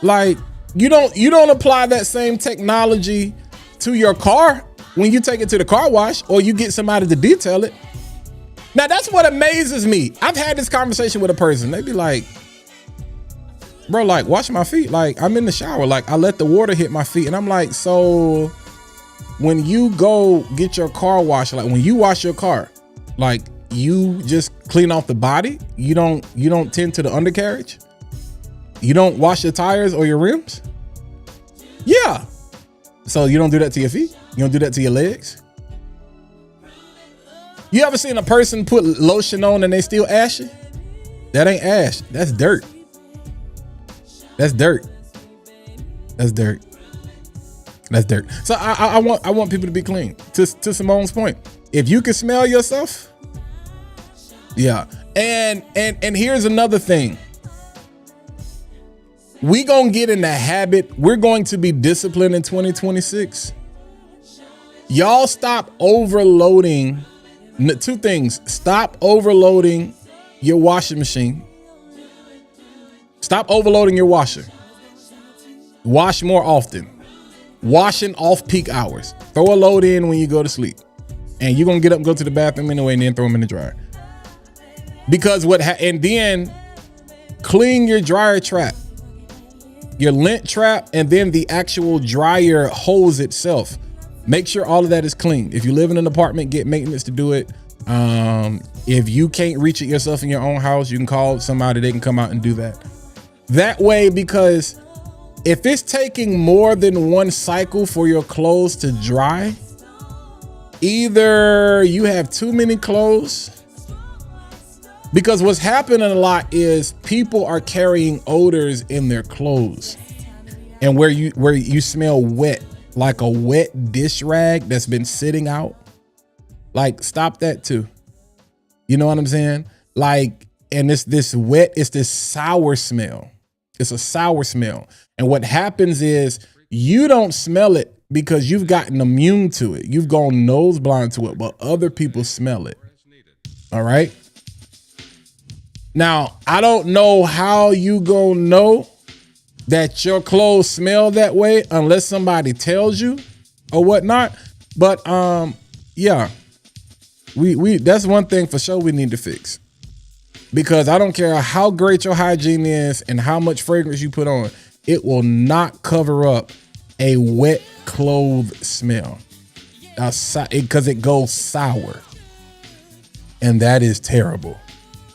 Like, you don't apply that same technology to your car when you take it to the car wash or you get somebody to detail it. Now that's what amazes me. I've had this conversation with a person. They be like, bro, like, wash my feet. Like, I'm in the shower. Like, I let the water hit my feet. And I'm like, so when you go get your car washed, like when you wash your car, like you just clean off the body. You don't tend to the undercarriage. You don't wash your tires or your rims. Yeah. So you don't do that to your feet? You don't do that to your legs? You ever seen a person put lotion on and they still ashy? That ain't ash. That's dirt. That's dirt. That's dirt. That's dirt. So I want people to be clean. To Simone's point, if you can smell yourself, yeah. And here's another thing. We gonna get in the habit. We're going to be disciplined in 2026. Y'all stop overloading. Two things. Stop overloading your washing machine. Stop overloading your washer. Wash more often. Washing off peak hours. Throw a load in when you go to sleep. And you're gonna get up and go to the bathroom anyway and then throw them in the dryer. Because and then clean your dryer trap. Your lint trap, and then the actual dryer hose itself. Make sure all of that is clean. If you live in an apartment, get maintenance to do it. If you can't reach it yourself in your own house, you can call somebody, they can come out and do that. That way, because if it's taking more than one cycle for your clothes to dry, either you have too many clothes, because what's happening a lot is people are carrying odors in their clothes, and where you smell wet, like a wet dish rag that's been sitting out, like stop that too. You know what I'm saying? Like, and it's this sour smell. It's a sour smell. And what happens is you don't smell it because you've gotten immune to it. You've gone nose blind to it, but other people smell it. All right. Now, I don't know how you gonna know that your clothes smell that way unless somebody tells you or whatnot. But yeah, we that's one thing for sure we need to fix. Because I don't care how great your hygiene is and how much fragrance you put on, it will not cover up a wet clothes smell. Because it goes sour. And that is terrible.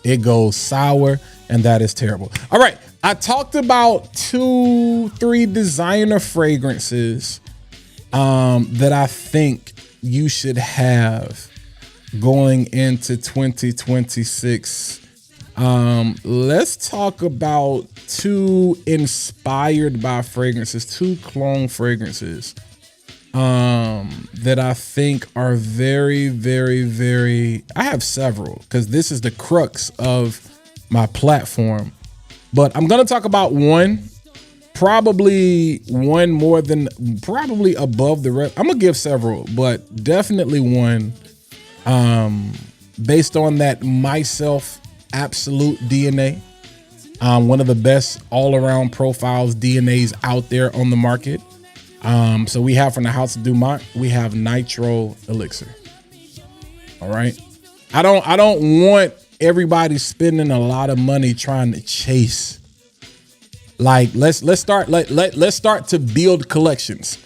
It goes sour and that is terrible. All right. I talked about 2-3 designer fragrances that I think you should have going into 2026. Let's talk about 2 inspired by fragrances, 2 clone fragrances that I think are very, very, very, I have several because this is the crux of my platform, but I'm going to talk about one, probably one more than, probably above the rest. I'm going to give several, but definitely one based on that myself absolute DNA, one of the best all-around profiles DNAs out there on the market. So we have from the House of Dumont, we have Nitro Elixir. All right. I don't want everybody spending a lot of money trying to chase. Like let's start to build collections.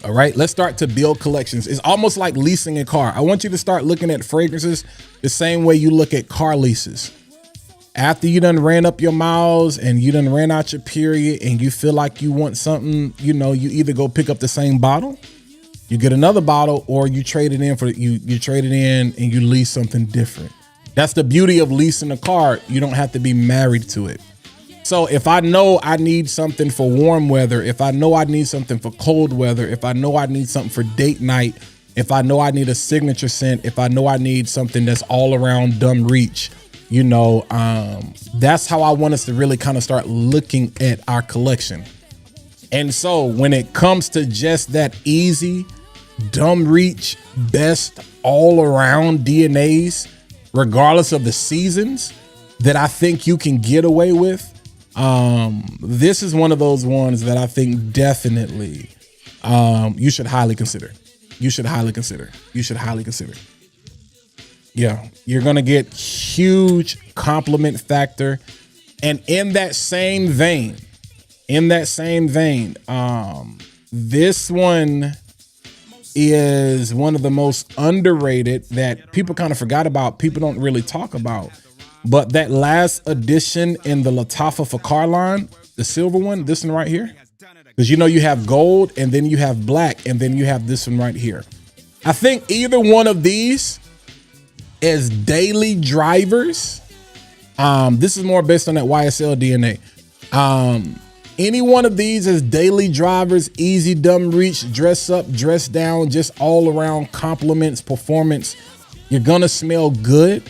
All right, let's start to build collections. It's almost like leasing a car. I want you to start looking at fragrances the same way you look at car leases. After you done ran up your miles and you done ran out your period and you feel like you want something, you know, you either go pick up the same bottle, you get another bottle, or you trade it in for you trade it in and you lease something different. That's the beauty of leasing a car. You don't have to be married to it. So if I know I need something for warm weather, if I know I need something for cold weather, if I know I need something for date night, if I know I need a signature scent, if I know I need something that's all around dumb reach, you know, that's how I want us to really kind of start looking at our collection. And so when it comes to just that easy, dumb reach, best all around DNAs, regardless of the seasons that I think you can get away with, this is one of those ones that I think definitely you should highly consider. You should highly consider. You should highly consider. Yeah, you're gonna get huge compliment factor. And in that same vein, this one is one of the most underrated that people kind of forgot about. People don't really talk about. But that last edition in the Lattafa Fakar line, the silver one, this one right here, because you know you have gold and then you have black and then you have this one right here. I think either one of these as daily drivers, this is more based on that YSL DNA. Any one of these as daily drivers, easy, dumb reach, dress up, dress down, just all around compliments, performance, you're gonna smell good.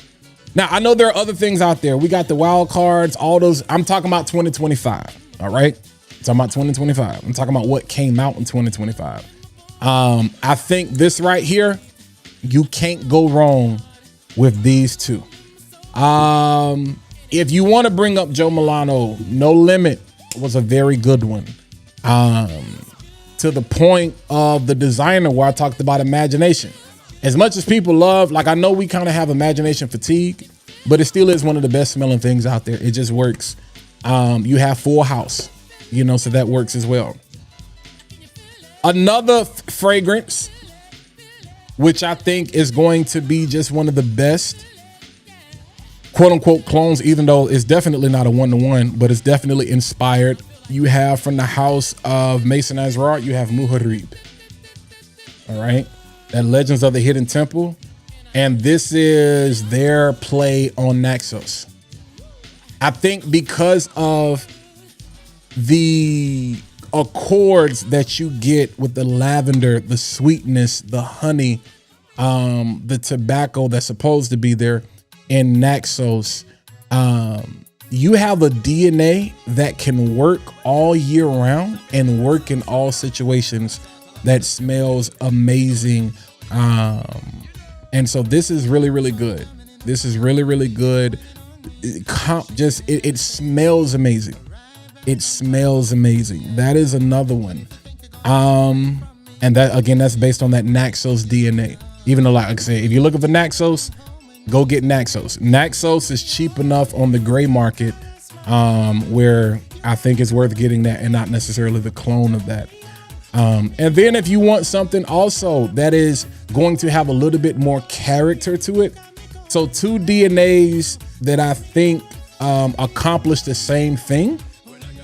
Now, I know there are other things out there. We got the wild cards, all those. I'm talking about 2025. All right. I'm talking about 2025. I'm talking about what came out in 2025. I think this right here, you can't go wrong with these two. If you want to bring up Joe Milano, No Limit was a very good one. To the point of the designer where I talked about imagination. As much as people love, like I know we kind of have imagination fatigue, but it still is one of the best smelling things out there. It just works. You have Full House, you know, so that works as well. Another fragrance, which I think is going to be just one of the best quote unquote clones, even though it's definitely not a one-to-one, but it's definitely inspired. You have from the house of Mason Azrar, you have Muharib. All right. That Legends of the Hidden Temple. And this is their play on Naxos. I think because of the accords that you get with the lavender, the sweetness, the honey, the tobacco that's supposed to be there in Naxos, you have a DNA that can work all year round and work in all situations that smells amazing. And so this is really, really good. This is really, really good. It smells amazing. It smells amazing. That is another one. And that, again, that's based on that Naxos DNA. Even though, like I said, if you're looking for Naxos, go get Naxos. Naxos is cheap enough on the gray market where I think it's worth getting that and not necessarily the clone of that. And then if you want something also that is going to have a little bit more character to it. So two DNAs that I think accomplish the same thing.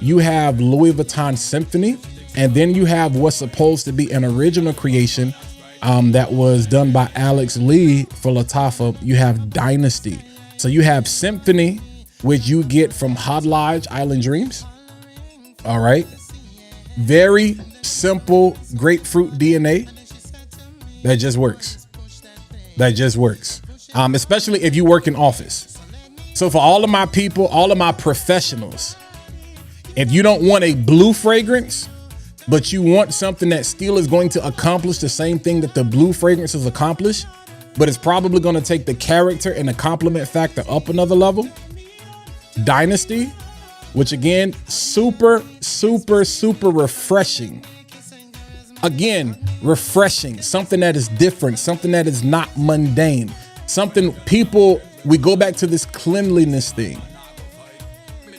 You have Louis Vuitton Symphony, and then you have what's supposed to be an original creation that was done by Alex Lee for Lattafa. You have Dynasty. So you have Symphony, which you get from Hot Lodge Island Dreams. All right. Very simple grapefruit DNA that just works. That just works. Especially if you work in office. So for all of my people, all of my professionals, if you don't want a blue fragrance, but you want something that still is going to accomplish the same thing that the blue fragrances accomplish, but it's probably going to take the character and the compliment factor up another level, Dynasty, which again, super, super, super refreshing. Again, refreshing, something that is different, something that is not mundane, something people, we go back to this cleanliness thing.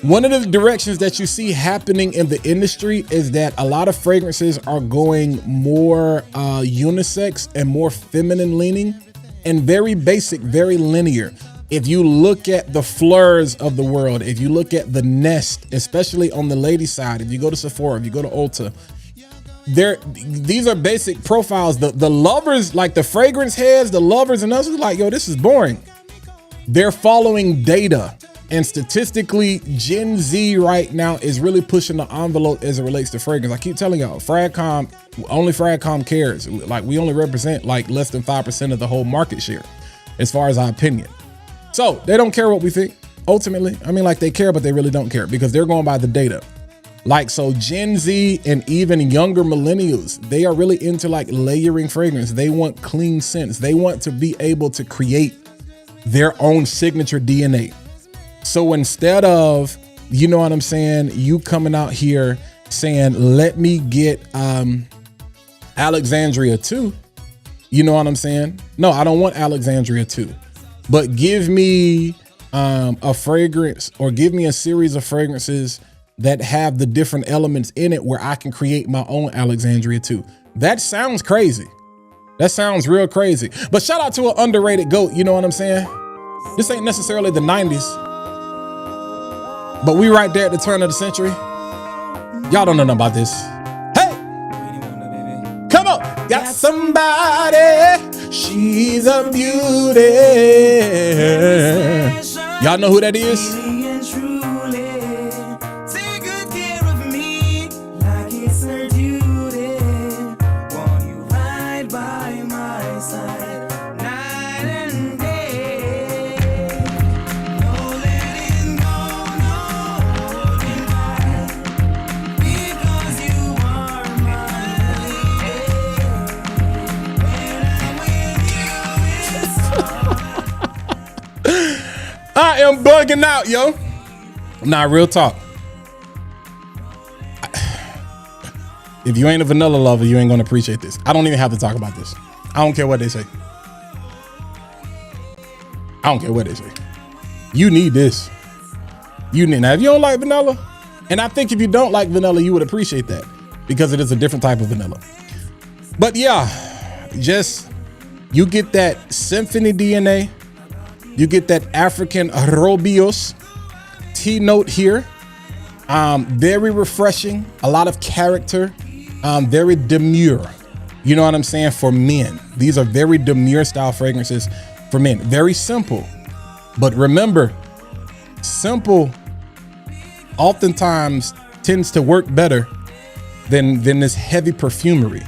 One of the directions that you see happening in the industry is that a lot of fragrances are going more unisex and more feminine leaning and very basic, very linear. If you look at the Fleurs of the world, if you look at the Nest, especially on the lady side, if you go to Sephora, if you go to Ulta, these are basic profiles. The lovers, like the fragrance heads, the lovers and others, like, yo, this is boring. They're following data. And statistically, Gen Z right now is really pushing the envelope as it relates to fragrance. I keep telling y'all, only Fragcom cares. Like, we only represent like less than 5% of the whole market share, as far as our opinion. So they don't care what we think. Ultimately, I mean, like, they care, but they really don't care because they're going by the data. Like, so Gen Z and even younger millennials, they are really into like layering fragrance. They want clean scents. They want to be able to create their own signature DNA. So instead of, you know what I'm saying, you coming out here saying, let me get Alexandria 2, you know what I'm saying? No, I don't want Alexandria 2, but give me a fragrance, or give me a series of fragrances that have the different elements in it where I can create my own Alexandria 2. That sounds crazy. That sounds real crazy. But shout out to an underrated GOAT, you know what I'm saying? This ain't necessarily the 90s. But we right there at the turn of the century. Y'all don't know nothing about this. Hey! Come on! Got somebody, she's a beauty. Y'all know who that is? I am bugging out, yo. Nah, real talk. If you ain't a vanilla lover, you ain't gonna appreciate this. I don't even have to talk about this. I don't care what they say. I don't care what they say. You need this. You need. Now, if you don't like vanilla, and I think if you don't like vanilla, you would appreciate that because it is a different type of vanilla. But yeah, just you get that symphony DNA, you get that African Robios T-note here. Very refreshing, a lot of character, very demure. You know what I'm saying? For men, these are very demure style fragrances for men. Very simple, but remember, simple oftentimes tends to work better than this heavy perfumery.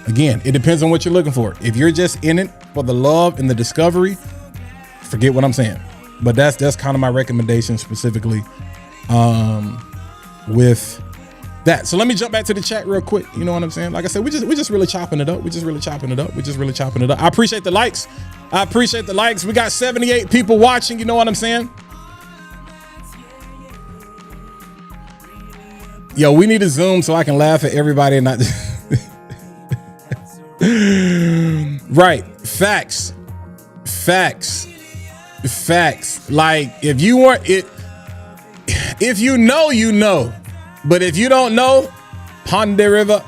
Again, it depends on what you're looking for. If you're just in it for the love and the discovery, forget what I'm saying. But that's kind of my recommendation specifically with that. So let me jump back to the chat real quick. You know what I'm saying? Like I said, we just really chopping it up. We just really chopping it up. I appreciate the likes. We got 78 people watching. You know what I'm saying? Yo, we need a Zoom so I can laugh at everybody and not. Right. Facts. Like if you weren't it, if you know, you know. But if you don't know, Ponder River.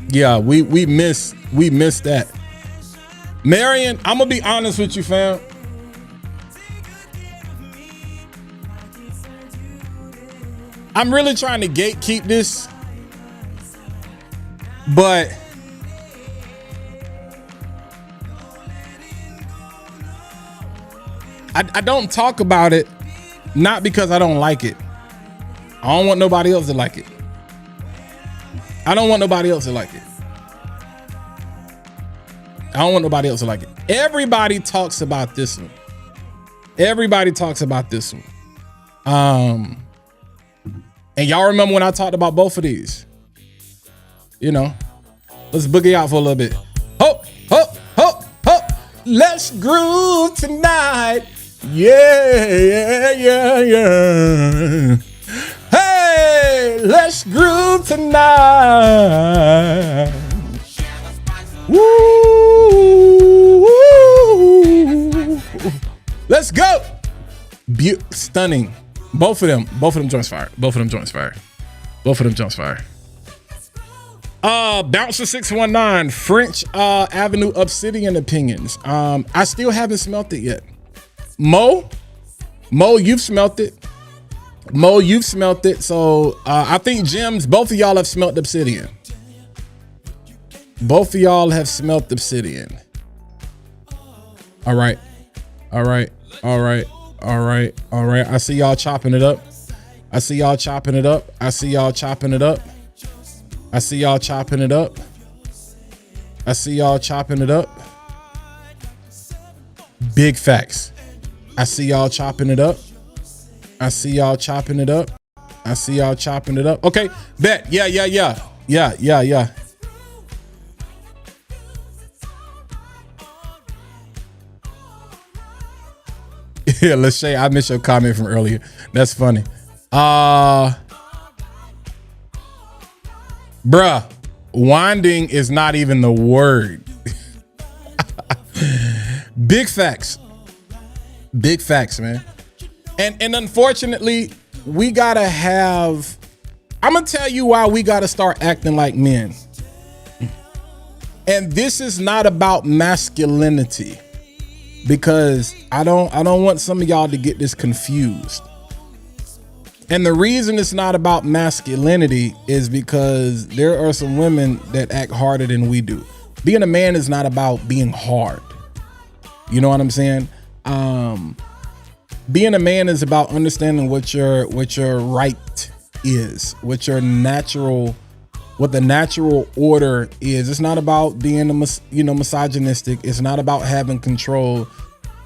Yeah, we miss that. Marion, I'm gonna be honest with you, fam. I'm really trying to gatekeep this, but I don't talk about it, not because I don't like it. I don't want nobody else to like it. Everybody talks about this one. And y'all remember when I talked about both of these? You know, let's boogie out for a little bit. Ho. Let's groove tonight. Yeah. Hey, let's groove tonight. Woo. Let's go. Stunning. Both of them joints fire. Bouncer 619 French Avenue Obsidian opinions. I still haven't smelt it yet. Mo, you've smelt it. So I think Gems, both of y'all have smelt Obsidian. All right. I see y'all chopping it up. Big facts. I see y'all chopping it up. Okay, bet. Yeah. Yeah, Lachey, I missed your comment from earlier. That's funny. Bruh, winding is not even the word. Big facts, man. And unfortunately, we gotta have, I'm gonna tell you why we gotta start acting like men. And this is not about masculinity, because I don't want some of y'all to get this confused. And the reason it's not about masculinity is because there are some women that act harder than we do. Being a man is not about being hard. You know what I'm saying? Being a man is about understanding what your right is, what the natural order is. It's not about being misogynistic. It's not about having control.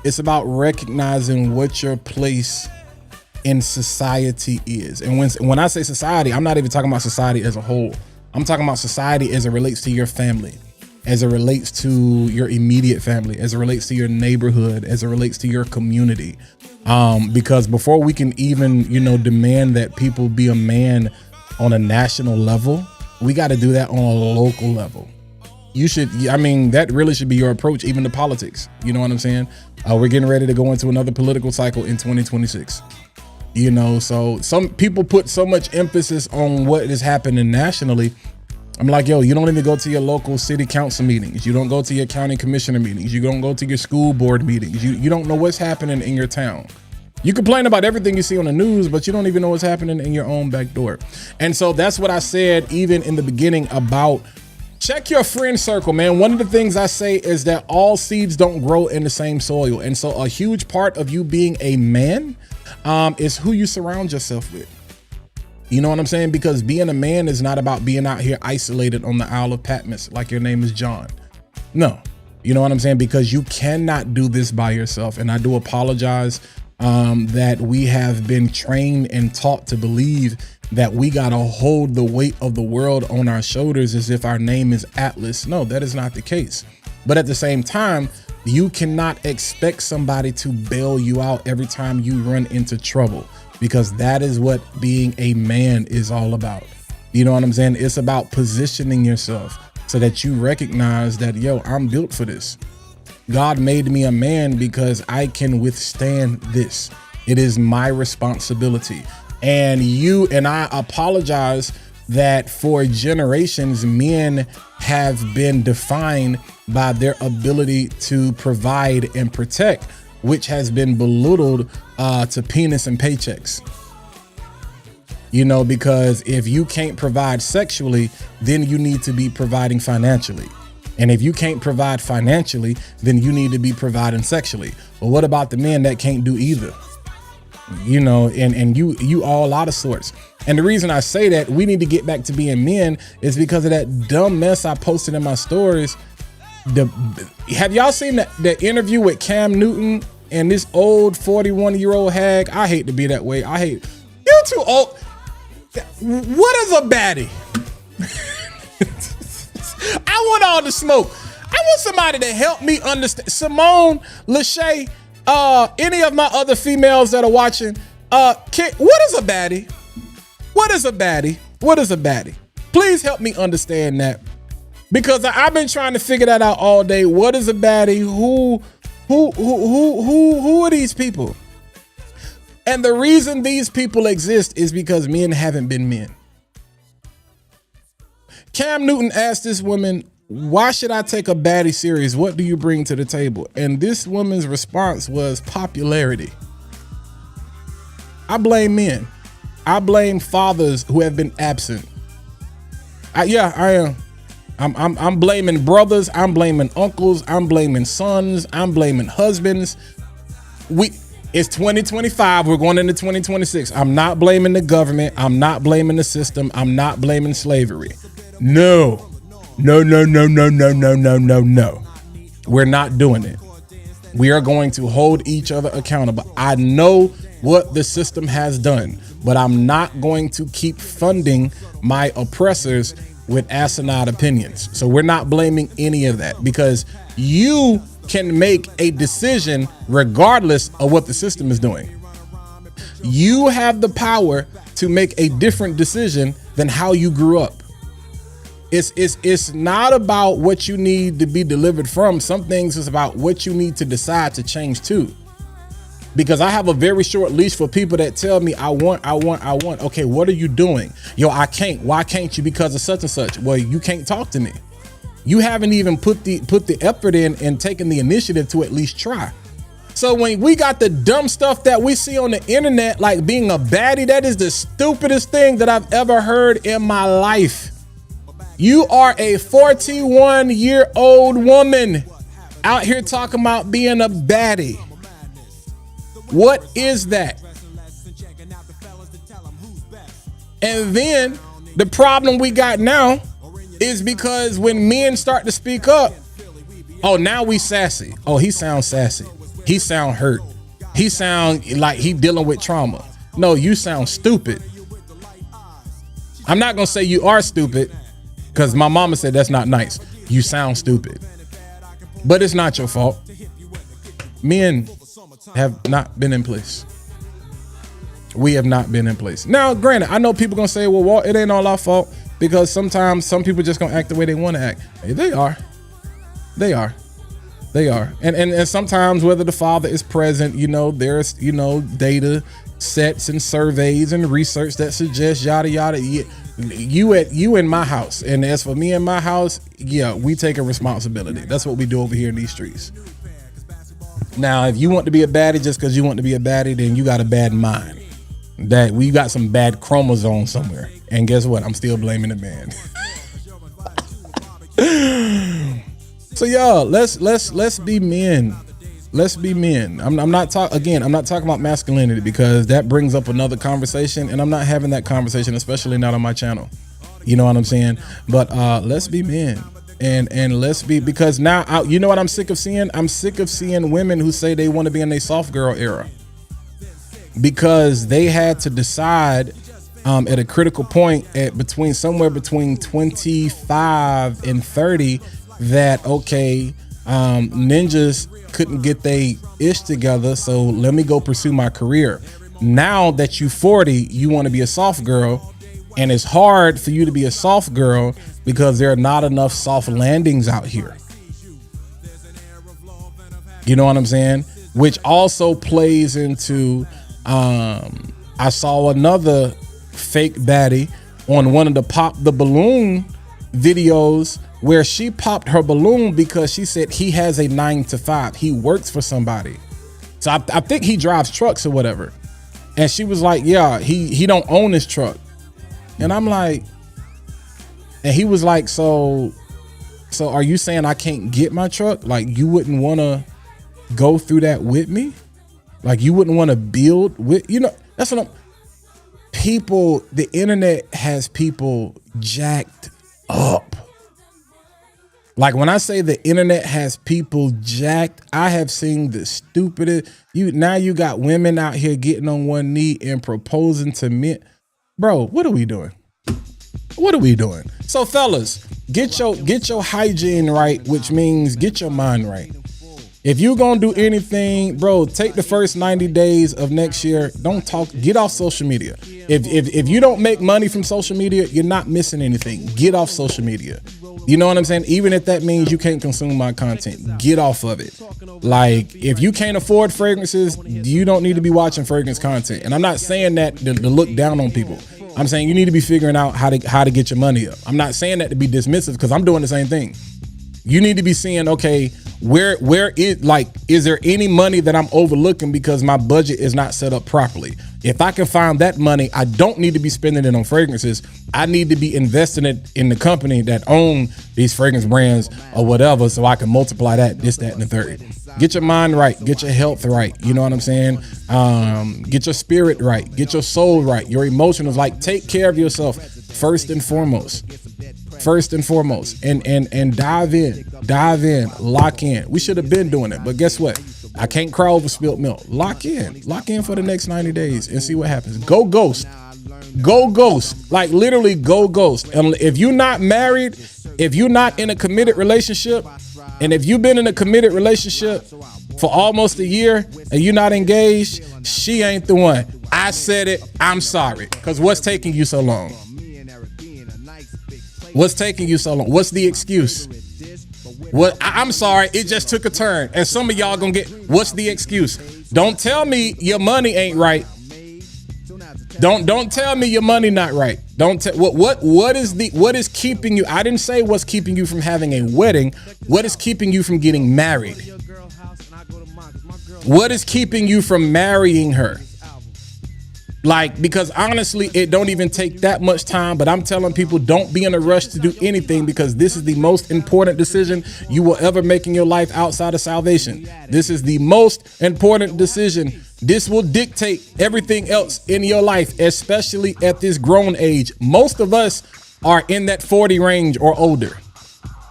It's about recognizing what your place in society is. And when I say society, I'm not even talking about society as a whole. I'm talking about society as it relates to your family, as it relates to your immediate family, as it relates to your neighborhood, as it relates to your community. Because before we can even, demand that people be a man on a national level, we got to do that on a local level. That really should be your approach, even to politics. You know what I'm saying? We're getting ready to go into another political cycle in 2026. You know, so some people put so much emphasis on what is happening nationally. I'm like, yo, you don't even go to your local city council meetings. You don't go to your county commissioner meetings. You don't go to your school board meetings. You don't know what's happening in your town. You complain about everything you see on the news, but you don't even know what's happening in your own back door. And so that's what I said even in the beginning about check your friend circle, man. One of the things I say is that all seeds don't grow in the same soil. And so a huge part of you being a man is who you surround yourself with. You know what I'm saying? Because being a man is not about being out here isolated on the Isle of Patmos like your name is John. No, you know what I'm saying? Because you cannot do this by yourself. And I do apologize that we have been trained and taught to believe that we got to hold the weight of the world on our shoulders as if our name is Atlas. No, that is not the case. But at the same time, you cannot expect somebody to bail you out every time you run into trouble, because that is what being a man is all about. You know what I'm saying? It's about positioning yourself so that you recognize that, yo, I'm built for this. God made me a man because I can withstand this. It is my responsibility. And I apologize that for generations, men have been defined by their ability to provide and protect, which has been belittled to penis and paychecks. You know, because if you can't provide sexually, then you need to be providing financially. And if you can't provide financially, then you need to be providing sexually. But what about the men that can't do either? You know, and you all out of sorts. And the reason I say that we need to get back to being men is because of that dumb mess I posted in my stories. Have y'all seen the interview with Cam Newton and this old 41-year-old hag? I hate to be that way. I hate you too old. What is a baddie? I want all the smoke. I want somebody to help me understand. Simone, Lachey, any of my other females that are watching, what is a baddie? What is a baddie? What is a baddie? Please help me understand that, because I've been trying to figure that out all day. What is a baddie? Who are these people? And the reason these people exist is because men haven't been men. Cam Newton asked this woman, why should I take a baddie serious? What do you bring to the table? And this woman's response was popularity. I blame men. I blame fathers who have been absent. I am. I'm blaming brothers. I'm blaming uncles. I'm blaming sons. I'm blaming husbands. It's 2025. We're going into 2026. I'm not blaming the government. I'm not blaming the system. I'm not blaming slavery. No. We're not doing it. We are going to hold each other accountable. I know what the system has done, but I'm not going to keep funding my oppressors with asinine opinions. So we're not blaming any of that, because you can make a decision regardless of what the system is doing. You have the power to make a different decision than how you grew up. It's not about what you need to be delivered from. Some things is about what you need to decide to change to. Because I have a very short leash for people that tell me, I want. Okay, what are you doing? Yo, I can't. Why can't you? Because of such and such. Well, you can't talk to me. You haven't even put the effort in and taken the initiative to at least try. So when we got the dumb stuff that we see on the internet, like being a baddie, that is the stupidest thing that I've ever heard in my life. You are a 41-year-old woman out here talking about being a baddie. What is that? And then the problem we got now is because when men start to speak up, oh, now we sassy. Oh, he sounds sassy. He sound hurt. He sound like he dealing with trauma. No, you sound stupid. I'm not going to say you are stupid, because my mama said that's not nice. You sound stupid. But it's not your fault. Men have not been in place. We have not been in place. Now, granted, I know people going to say, well, Walt, it ain't all our fault, because sometimes some people just going to act the way they want to act. Hey, they are. They are. And sometimes whether the father is present, there's, data sets and surveys and research that suggests yada, yada. You in my house. And as for me in my house, yeah, we take a responsibility. That's what we do over here in these streets. Now, if you want to be a baddie just because you want to be a baddie, then you got a bad mind. That we got some bad chromosomes somewhere. And guess what? I'm still blaming the man. So y'all, let's be men. Let's be men. I'm not talking about masculinity because that brings up another conversation, and I'm not having that conversation, especially not on my channel. You know what I'm saying? But let's be men. And let's be, because now you know what I'm sick of seeing? I'm sick of seeing women who say they want to be in a soft girl era. Because they had to decide at a critical point somewhere between 25 and 30 that, okay, ninjas couldn't get they ish together, so let me go pursue my career. Now that you 40, you want to be a soft girl, and it's hard for you to be a soft girl because there are not enough soft landings out here. You know what I'm saying? Which also plays into I saw another fake baddie on one of the Pop the Balloon videos where she popped her balloon because she said he has a 9-to-5. He works for somebody. So I think he drives trucks or whatever. And she was like, yeah, he don't own his truck. And I'm like, and he was like, so are you saying I can't get my truck? Like, you wouldn't want to go through that with me? Like, you wouldn't want to build with, that's what the internet has people jacked up. Like, when I say the internet has people jacked, I have seen the stupidest. Now you got women out here getting on one knee and proposing to men. Bro, what are we doing? What are we doing? So fellas, get your hygiene right, which means get your mind right. If you're gonna do anything, bro, take the first 90 days of next year. Don't talk. Get off social media. If you don't make money from social media, you're not missing anything. Get off social media. You know what I'm saying? Even if that means you can't consume my content, get off of it. Like, if you can't afford fragrances, you don't need to be watching fragrance content. And I'm not saying that to look down on people. I'm saying you need to be figuring out how to get your money up. I'm not saying that to be dismissive because I'm doing the same thing. You need to be seeing, okay, is there any money that I'm overlooking because my budget is not set up properly? If I can find that money, I don't need to be spending it on fragrances. I need to be investing it in the company that own these fragrance brands or whatever, so I can multiply that, this, that, and the third. Get your mind right. Get your health right. You know what I'm saying? Get your spirit right. Get your soul right. Your emotions. Like, take care of yourself first and foremost. And dive in, lock in. We should have been doing it, but guess what? I can't cry over spilt milk. Lock in for the next 90 days and see what happens. Go ghost, like literally go ghost. And if you're not married, if you're not in a committed relationship, and if you've been in a committed relationship for almost a year and you're not engaged, she ain't the one. I said it, I'm sorry. Because what's taking you so long? What's taking you so long? What's the excuse? What? I'm sorry, it just took a turn. And some of y'all gonna get, what's the excuse? Don't tell me your money ain't right. Don't tell me your money not right. Don't tell what is keeping you? I didn't say what's keeping you from having a wedding. What is keeping you from getting married? What is keeping you from marrying her? Like, because honestly, it don't even take that much time, but I'm telling people, don't be in a rush to do anything, because this is the most important decision you will ever make in your life outside of salvation. This is the most important decision. This will dictate everything else in your life, especially at this grown age. Most of us are in that 40 range or older.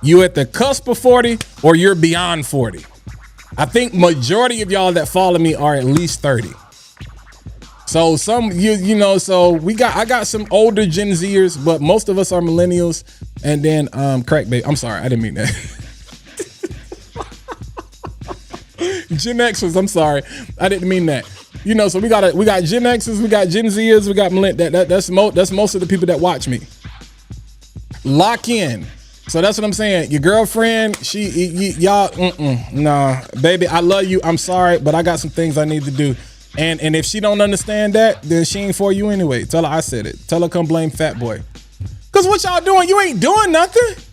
You at the cusp of 40 or you're beyond 40. I think majority of y'all that follow me are at least 30. So some, so I got some older Gen Zers, but most of us are millennials. And then crack baby. I'm sorry, I didn't mean that. Gen Xers, I'm sorry, I didn't mean that. So we got Gen Xers, we got Gen Zers, we got that's most of the people that watch me. Lock in. So that's what I'm saying. Your girlfriend, y'all, nah, baby, I love you. I'm sorry, but I got some things I need to do. And if she don't understand that, then she ain't for you anyway. Tell her I said it. Tell her come blame Fat Boy. Cause what y'all doing? You ain't doing nothing.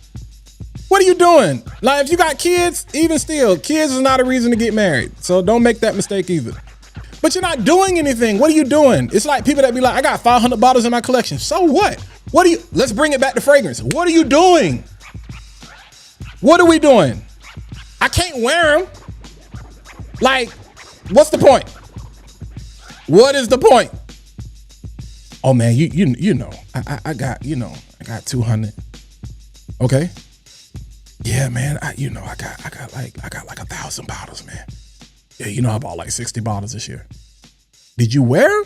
What are you doing? Like if you got kids, even still, kids is not a reason to get married. So don't make that mistake either. But you're not doing anything. What are you doing? It's like people that be like, I got 500 bottles in my collection. So what? Let's bring it back to fragrance. What are you doing? What are we doing? I can't wear them. Like, what's the point? What is the point? Oh man, you know, I got 200. Okay. Yeah, man. I got like 1,000 bottles, man. Yeah, you know, I bought like 60 bottles this year. Did you wear them?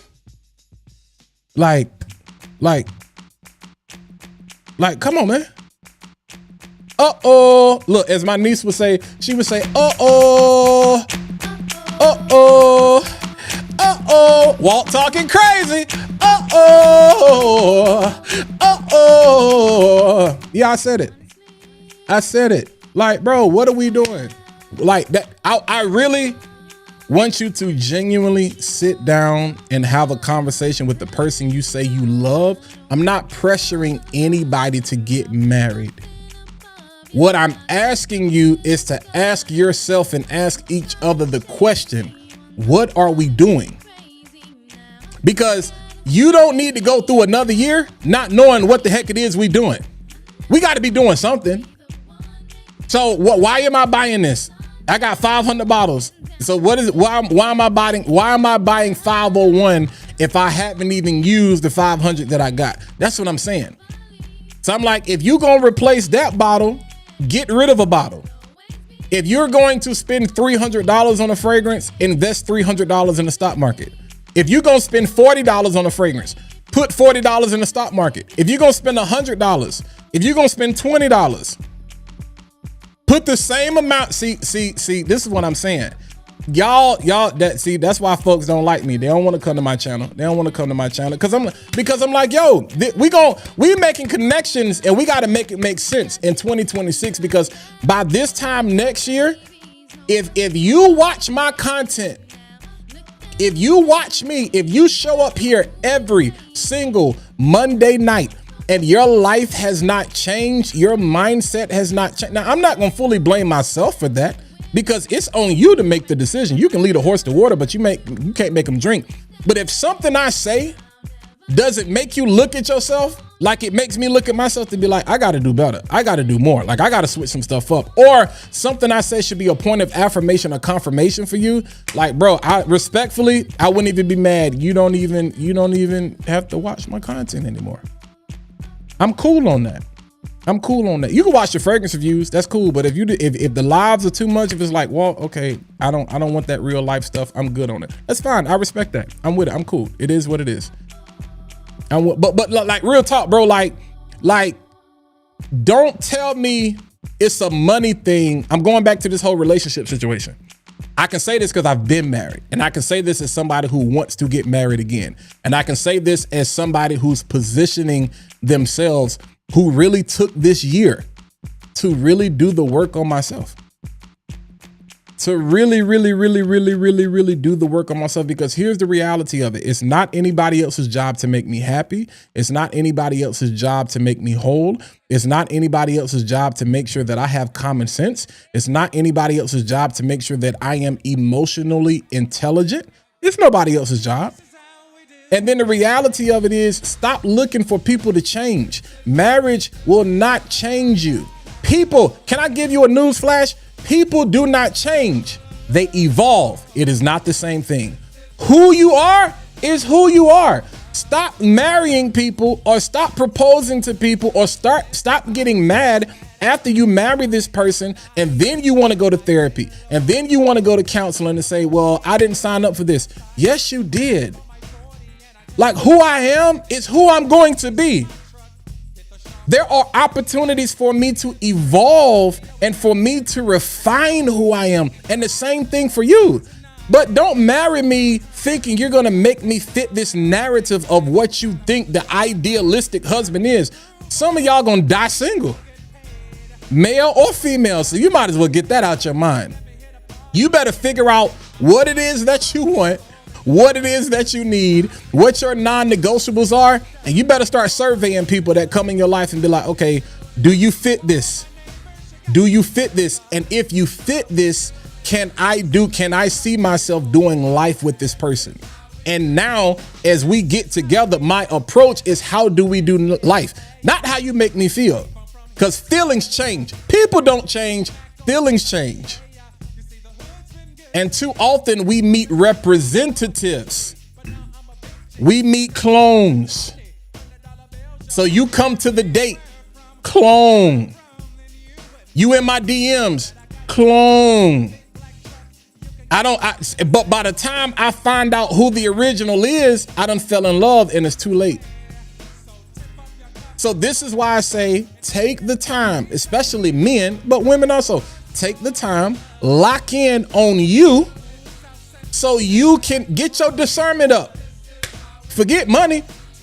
Like, come on, man. Uh-oh. Look, as my niece would say, she would say, uh-oh. Uh-oh. Uh-oh. Walt talking crazy. Uh-oh. Uh-oh. Yeah, I said it. Like, bro, what are we doing? Like that. I really want you to genuinely sit down and have a conversation with the person you say you love. I'm not pressuring anybody to get married. What I'm asking you is to ask yourself and ask each other the question, what are we doing? Because you don't need to go through another year not knowing what the heck it is we doing. We got to be doing something. So why am I buying this? I got 500 bottles. So what is it? Why am I buying 501 if I haven't even used the 500 that I got? That's what I'm saying. So I'm like, if you're going to replace that bottle, get rid of a bottle. If you're going to spend $300 on a fragrance, invest $300 in the stock market. If you're going to spend $40 on a fragrance, put $40 in the stock market. If you're going to spend $100, if you're going to spend $20, put the same amount. See, this is what I'm saying. Y'all, that's why folks don't like me. They don't want to come to my channel. Because I'm like, yo, we making connections and we got to make it make sense in 2026, because by this time next year, if you watch my content, if you watch me, if you show up here every single Monday night and your life has not changed, your mindset has not changed. Now, I'm not going to fully blame myself for that, because it's on you to make the decision. You can lead a horse to water, but you can't make him drink. But if something I say doesn't make you look at yourself like it makes me look at myself to be like, I got to do better. I got to do more. Like I got to switch some stuff up. Or something I say should be a point of affirmation or confirmation for you. Like, bro, I wouldn't even be mad. You don't even have to watch my content anymore. I'm cool on that. You can watch your fragrance reviews. That's cool. But if the lives are too much, if it's like, well, okay, I don't want that real life stuff. I'm good on it. That's fine. I respect that. I'm with it. I'm cool. It is what it is. But like real talk, bro, like don't tell me it's a money thing. I'm going back to this whole relationship situation. I can say this because I've been married, and I can say this as somebody who wants to get married again. And I can say this as somebody who's positioning themselves, who really took this year to really do the work on myself. To really do the work on myself, because here's the reality of it. It's not anybody else's job to make me happy. It's not anybody else's job to make me whole. It's not anybody else's job to make sure that I have common sense. It's not anybody else's job to make sure that I am emotionally intelligent. It's nobody else's job. And then the reality of it is, stop looking for people to change. Marriage will not change you. People, can I give you a news flash? People do not change. They evolve. It is not the same thing. Who you are is who you are. Stop marrying people, or stop proposing to people, or stop getting mad after you marry this person, and then you want to go to therapy, and then you want to go to counseling and say, well, I didn't sign up for this. Yes, you did. Like, who I am is who I'm going to be. There are opportunities for me to evolve and for me to refine who I am. And the same thing for you. But don't marry me thinking you're going to make me fit this narrative of what you think the idealistic husband is. Some of y'all going to die single. male or female. So you might as well get that out your mind. You better figure out what it is that you want, what it is that you need, what your non-negotiables are, and you better start surveying people that come in your life and be like, okay, do you fit this? Do you fit this? And if you fit this, can I see myself doing life with this person? And now, as we get together, my approach is how do we do life? Not how you make me feel. Because feelings change. People don't change. Feelings change. And too often we meet representatives. We meet clones. So you come to the date, clone. You in my DMs, clone. But by the time I find out who the original is, I done fell in love and it's too late. So this is why I say take the time, especially men, but women also. Take the time, lock in on you so you can get your discernment up. Forget money,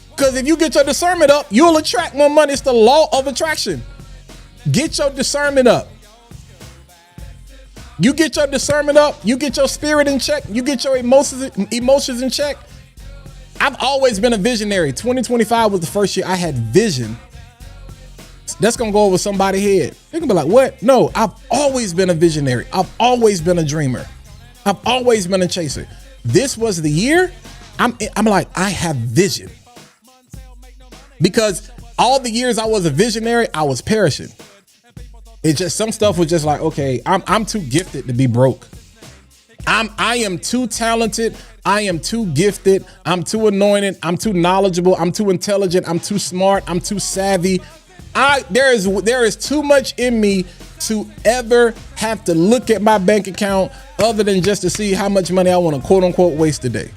because if you get your discernment up, you'll attract more money. It's the law of attraction. Get your discernment up. You get your discernment up, you get your spirit in check, you get your emotions in check. I've always been a visionary. 2025 was the first year I had vision. That's gonna go over somebody's head. They're gonna be like, what? No, I've always been a visionary. I've always been a dreamer. I've always been a chaser. This was the year I'm like, I have vision. Because all the years I was a visionary, I was perishing. It's just some stuff was just like, okay, I'm too gifted to be broke. I am too talented. I am too gifted. I'm too anointed. I'm too knowledgeable. I'm too intelligent. I'm too smart. I'm too savvy. There is too much in me to ever have to look at my bank account other than just to see how much money I want to quote unquote waste today.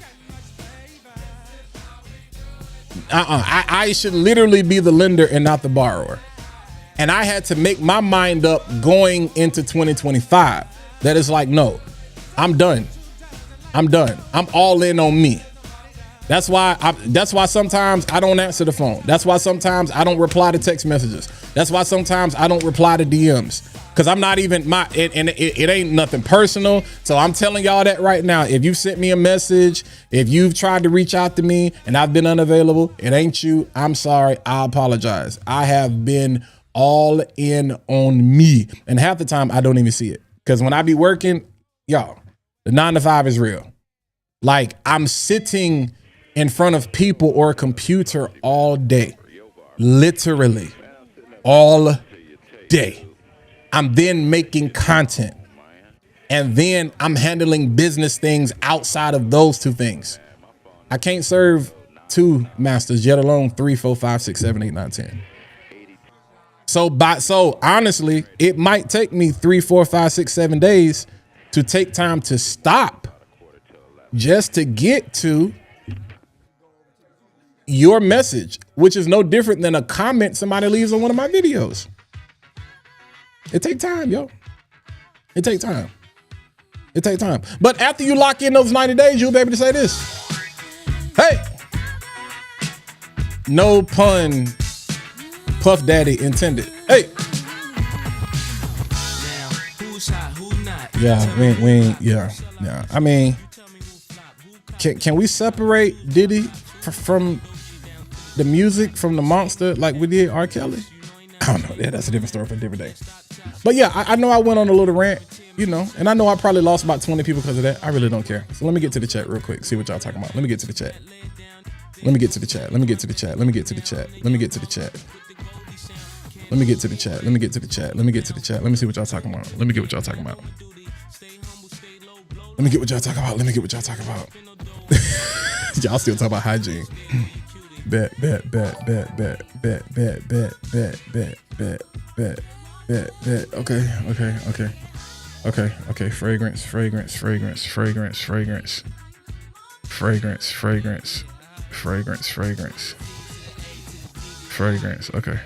I should literally be the lender and not the borrower. And I had to make my mind up going into 2025 that is like, no, I'm done. I'm all in on me. That's why sometimes I don't answer the phone. That's why sometimes I don't reply to text messages. That's why sometimes I don't reply to DMs. Because I'm not even it ain't nothing personal. So I'm telling y'all that right now. If you've sent me a message, if you've tried to reach out to me and I've been unavailable, it ain't you. I'm sorry. I apologize. I have been all in on me. And half the time I don't even see it. Because when I be working, y'all, the 9 to 5 is real. Like I'm sitting in front of people or a computer all day, literally all day. I'm then making content and then I'm handling business things outside of those two things. I can't serve 2 masters, yet alone 3, 4, 5, 6, 7, 8, 9, 10. So honestly, it might take me 3, 4, 5, 6, 7 days to take time to stop just to get to your message, which is no different than a comment somebody leaves on one of my videos. It take time, yo. It take time. But after you lock in those 90 days, you'll be able to say this. Hey, no pun Puff Daddy intended. Hey. Yeah, we ain't, yeah. I mean, can we separate Diddy from the music, from the monster like we did R. Kelly? I don't know. Yeah, that's a different story for a different day. But yeah, I know I went on a little rant, and I know I probably lost about 20 people because of that. I really don't care. So let me get to the chat real quick. See what y'all talking about. Let me get to the chat. Let me get to the chat. Let me get to the chat. Let me get to the chat. Let me get to the chat. Let me get to the chat. Let me get to the chat. Let me get to the chat. Let me see what y'all talking about. Let me get what y'all talking about. Let me get what y'all talking about. Let me get what y'all talking about. Y'all still talking about hygiene. Bet. Okay. Fragrance. Okay.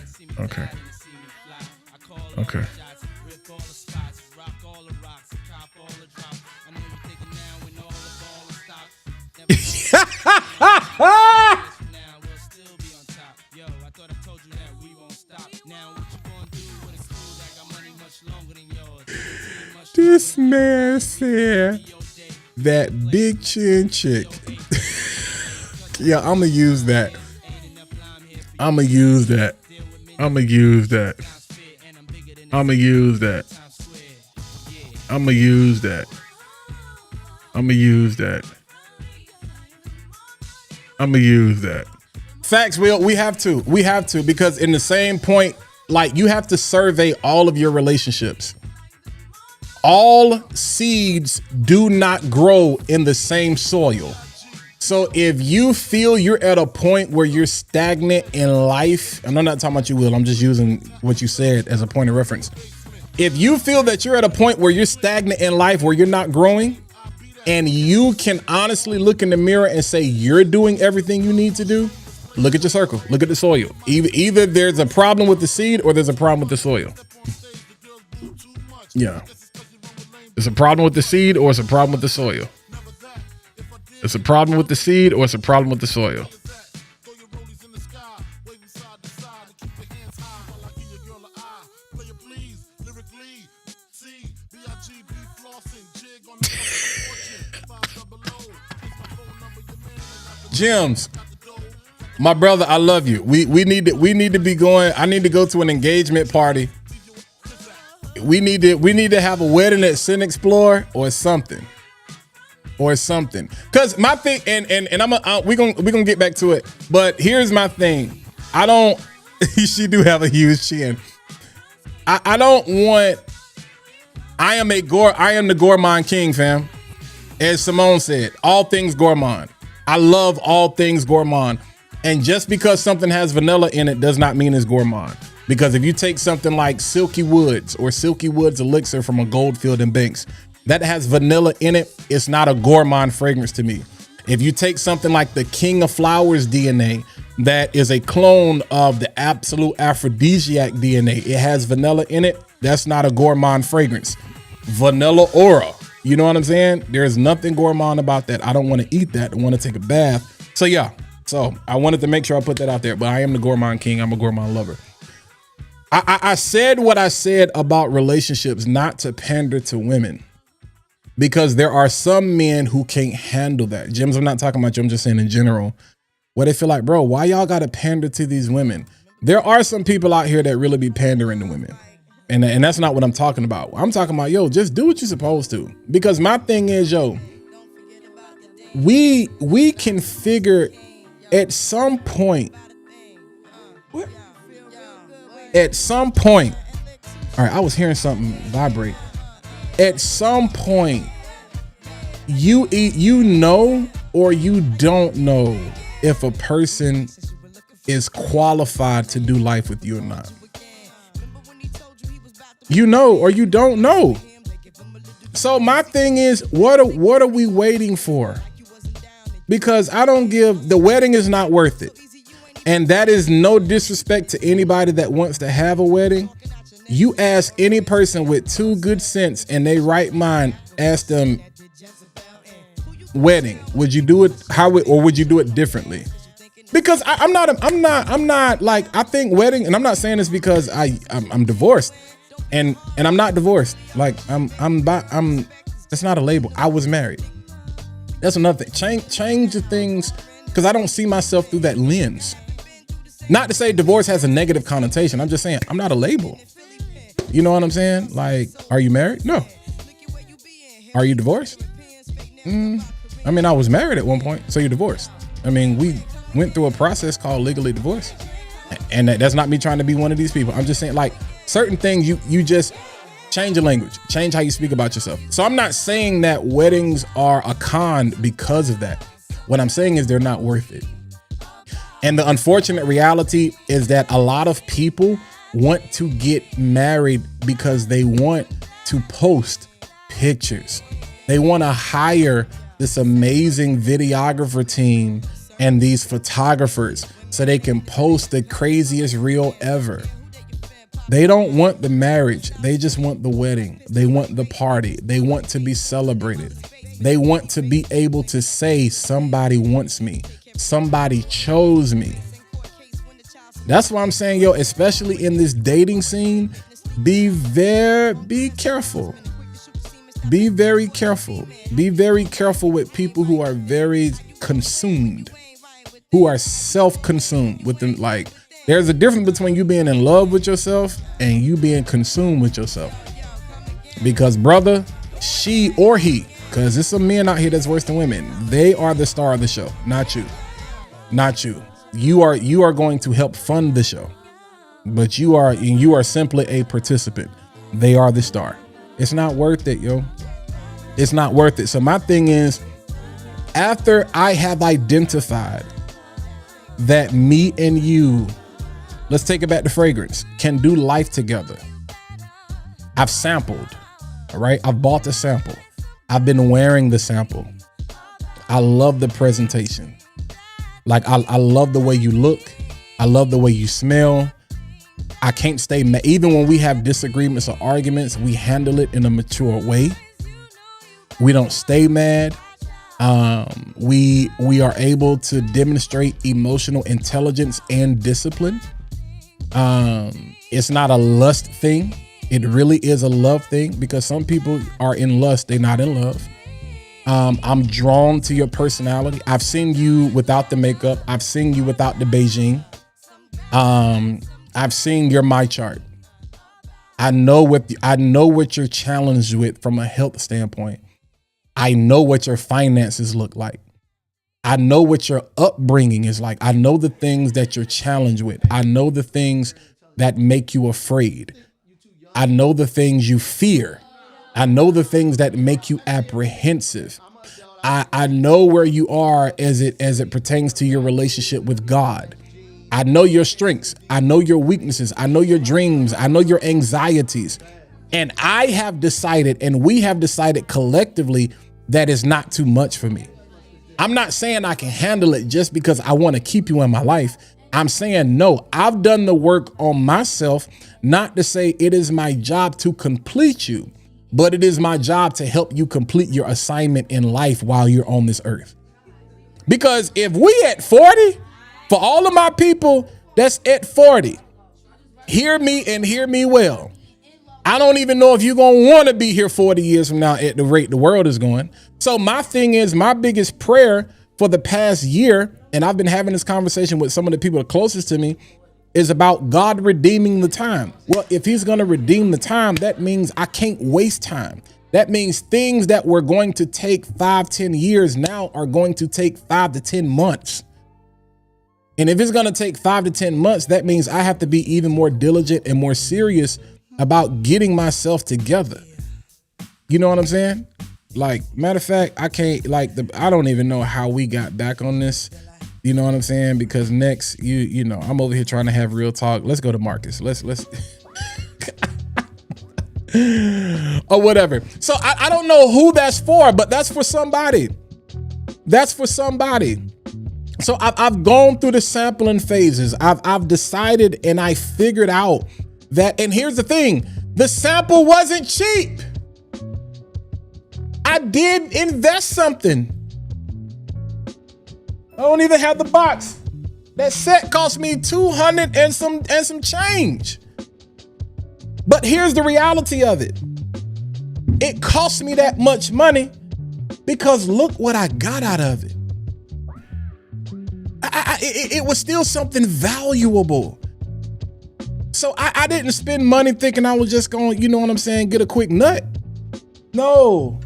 man said that big chin chick. Yeah, I'm gonna use that. I'm gonna use that. I'm gonna use that. I'm gonna use that. I'm gonna use that. I'm gonna use that. I'm gonna use that. Facts, Will. We have to. We have to, because in the same point, like, you have to survey all of your relationships. All seeds do not grow in the same soil. So if you feel you're at a point where you're stagnant in life, and I'm not talking about you, Will, I'm just using what you said as a point of reference. If you feel that you're at a point where you're stagnant in life, where you're not growing, and you can honestly look in the mirror and say you're doing everything you need to do, look at your circle, look at the soil. Either there's a problem with the seed or there's a problem with the soil. Yeah. It's a problem with the seed or it's a problem with the soil. It's a problem with the seed or it's a problem with the soil. Gems, my brother, I love you. We need to be going. I need to go to an engagement party. We need to have a wedding at Sin Explorer or something. Cause my thing, and we're gonna get back to it. But here's my thing. I don't. She do have a huge chin. I don't want. I am the gourmand king, fam. As Simone said, all things gourmand. I love all things gourmand. And just because something has vanilla in it does not mean it's gourmand. Because if you take something like Silky Woods or Silky Woods elixir from a Goldfield and Banks, that has vanilla in it, it's not a gourmand fragrance to me. If you take something like the King of Flowers DNA, that is a clone of the absolute aphrodisiac DNA, it has vanilla in it, that's not a gourmand fragrance. Vanilla aura. You know what I'm saying? There's nothing gourmand about that. I don't want to eat that. I want to take a bath. So yeah. So I wanted to make sure I put that out there, but I am the gourmand king. I'm a gourmand lover. I said what I said about relationships, not to pander to women, because there are some men who can't handle that. Jims, I'm not talking about you. I'm just saying in general, where they feel like, bro, why y'all got to pander to these women? There are some people out here that really be pandering to women. And that's not what I'm talking about. I'm talking about, yo, just do what you're supposed to. Because my thing is, yo, we can figure at some point, all right, I was hearing something vibrate. At some point, you know or you don't know if a person is qualified to do life with you or not. You know or you don't know. So my thing is, what are we waiting for? Because the wedding is not worth it. And that is no disrespect to anybody that wants to have a wedding. You ask any person with two good sense and they right mind, ask them, wedding, would you do it or would you do it differently? Because I'm not like, I think wedding, and I'm not saying this because I'm divorced. And I'm not divorced. Like that's not a label. I was married. That's another thing. Change the things, because I don't see myself through that lens. Not to say divorce has a negative connotation. I'm just saying I'm not a label. You know what I'm saying? Like, are you married? No. Are you divorced? I mean, I was married at one point, so you're divorced. I mean, we went through a process called legally divorced. And that's not me trying to be one of these people. I'm just saying, like, certain things you just change your language, change how you speak about yourself. So I'm not saying that weddings are a con because of that. What I'm saying is they're not worth it. And the unfortunate reality is that a lot of people want to get married because they want to post pictures. They want to hire this amazing videographer team and these photographers so they can post the craziest reel ever. They don't want the marriage. They just want the wedding. They want the party. They want to be celebrated. They want to be able to say, somebody wants me. Somebody chose me. That's why I'm saying, yo, especially in this dating scene, be careful. Be very careful. Be very careful with people who are very consumed, who are self-consumed with them. Like, there's a difference between you being in love with yourself and you being consumed with yourself. Because brother, she or he, because there's some men out here that's worse than women. They are the star of the show, not you. Not you. You are going to help fund the show, but you are simply a participant. They are the star. It's not worth it, yo. It's not worth it. So my thing is, after I have identified that me and you, let's take it back to fragrance, can do life together. I've sampled, all right? I've bought the sample. I've been wearing the sample. I love the presentation. Like, I love the way you look. I love the way you smell. I can't stay mad. Even when we have disagreements or arguments, we handle it in a mature way. We don't stay mad. We are able to demonstrate emotional intelligence and discipline. It's not a lust thing. It really is a love thing, because some people are in lust, they're not in love. I'm drawn to your personality. I've seen you without the makeup. I've seen you without the Beijing. I've seen your My Chart. I know what you're challenged with from a health standpoint. I know what your finances look like. I know what your upbringing is like. I know the things that you're challenged with. I know the things that make you afraid. I know the things you fear. I know the things that make you apprehensive. I know where you are as it pertains to your relationship with God. I know your strengths. I know your weaknesses. I know your dreams. I know your anxieties. And I have decided, and we have decided collectively, that is not too much for me. I'm not saying I can handle it just because I want to keep you in my life. I'm saying, no, I've done the work on myself, not to say it is my job to complete you, but it is my job to help you complete your assignment in life while you're on this earth. Because if we at 40, for all of my people that's at 40, hear me and hear me well. I don't even know if you're going to want to be here 40 years from now at the rate the world is going. So my thing is, my biggest prayer for the past year, and I've been having this conversation with some of the people closest to me, is about God redeeming the time. Well, if he's going to redeem the time, that means I can't waste time. That means things that were going to take 5-10 years now are going to take 5 to 10 months. And if it's going to take 5 to 10 months, that means I have to be even more diligent and more serious about getting myself together. You know what I'm saying? Like, matter of fact, I don't even know how we got back on this. You know what I'm saying? Because next, you know, I'm over here trying to have real talk. Let's go to Marcus. Let's or whatever. So I don't know who that's for, but that's for somebody. That's for somebody. So I've gone through the sampling phases. I've decided and I figured out that, and here's the thing, the sample wasn't cheap. I did invest something. I don't even have the box. That set cost me $200 and some change. But here's the reality of it. It cost me that much money because look what I got out of it. It was still something valuable. So I didn't spend money thinking I was just going, you know what I'm saying, get a quick nut. No.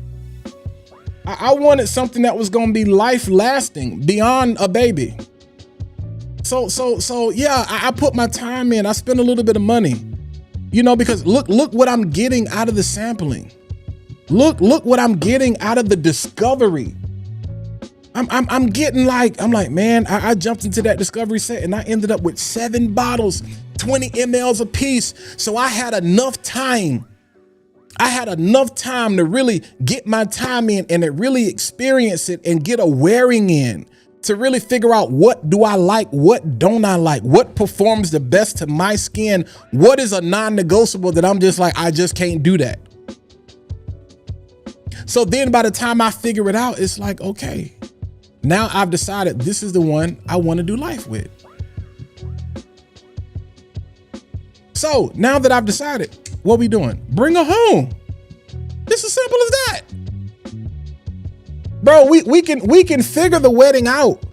I wanted something that was going to be life lasting beyond a baby. So yeah, I put my time in. I spent a little bit of money, you know, because look what I'm getting out of the sampling. Look what I'm getting out of the discovery. I'm getting I'm like, man, I jumped into that discovery set and I ended up with 7 bottles, 20 mLs a piece. So I had enough time. To really get my time in and to really experience it and get a wearing in, to really figure out what do I like, what don't I like, what performs the best to my skin, what is a non-negotiable that I'm just like, I just can't do that. So then by the time I figure it out, it's like, okay, now I've decided this is the one I want to do life with. So now that I've decided, what we doing? Bring her home. It's as simple as that. Bro, we can figure the wedding out.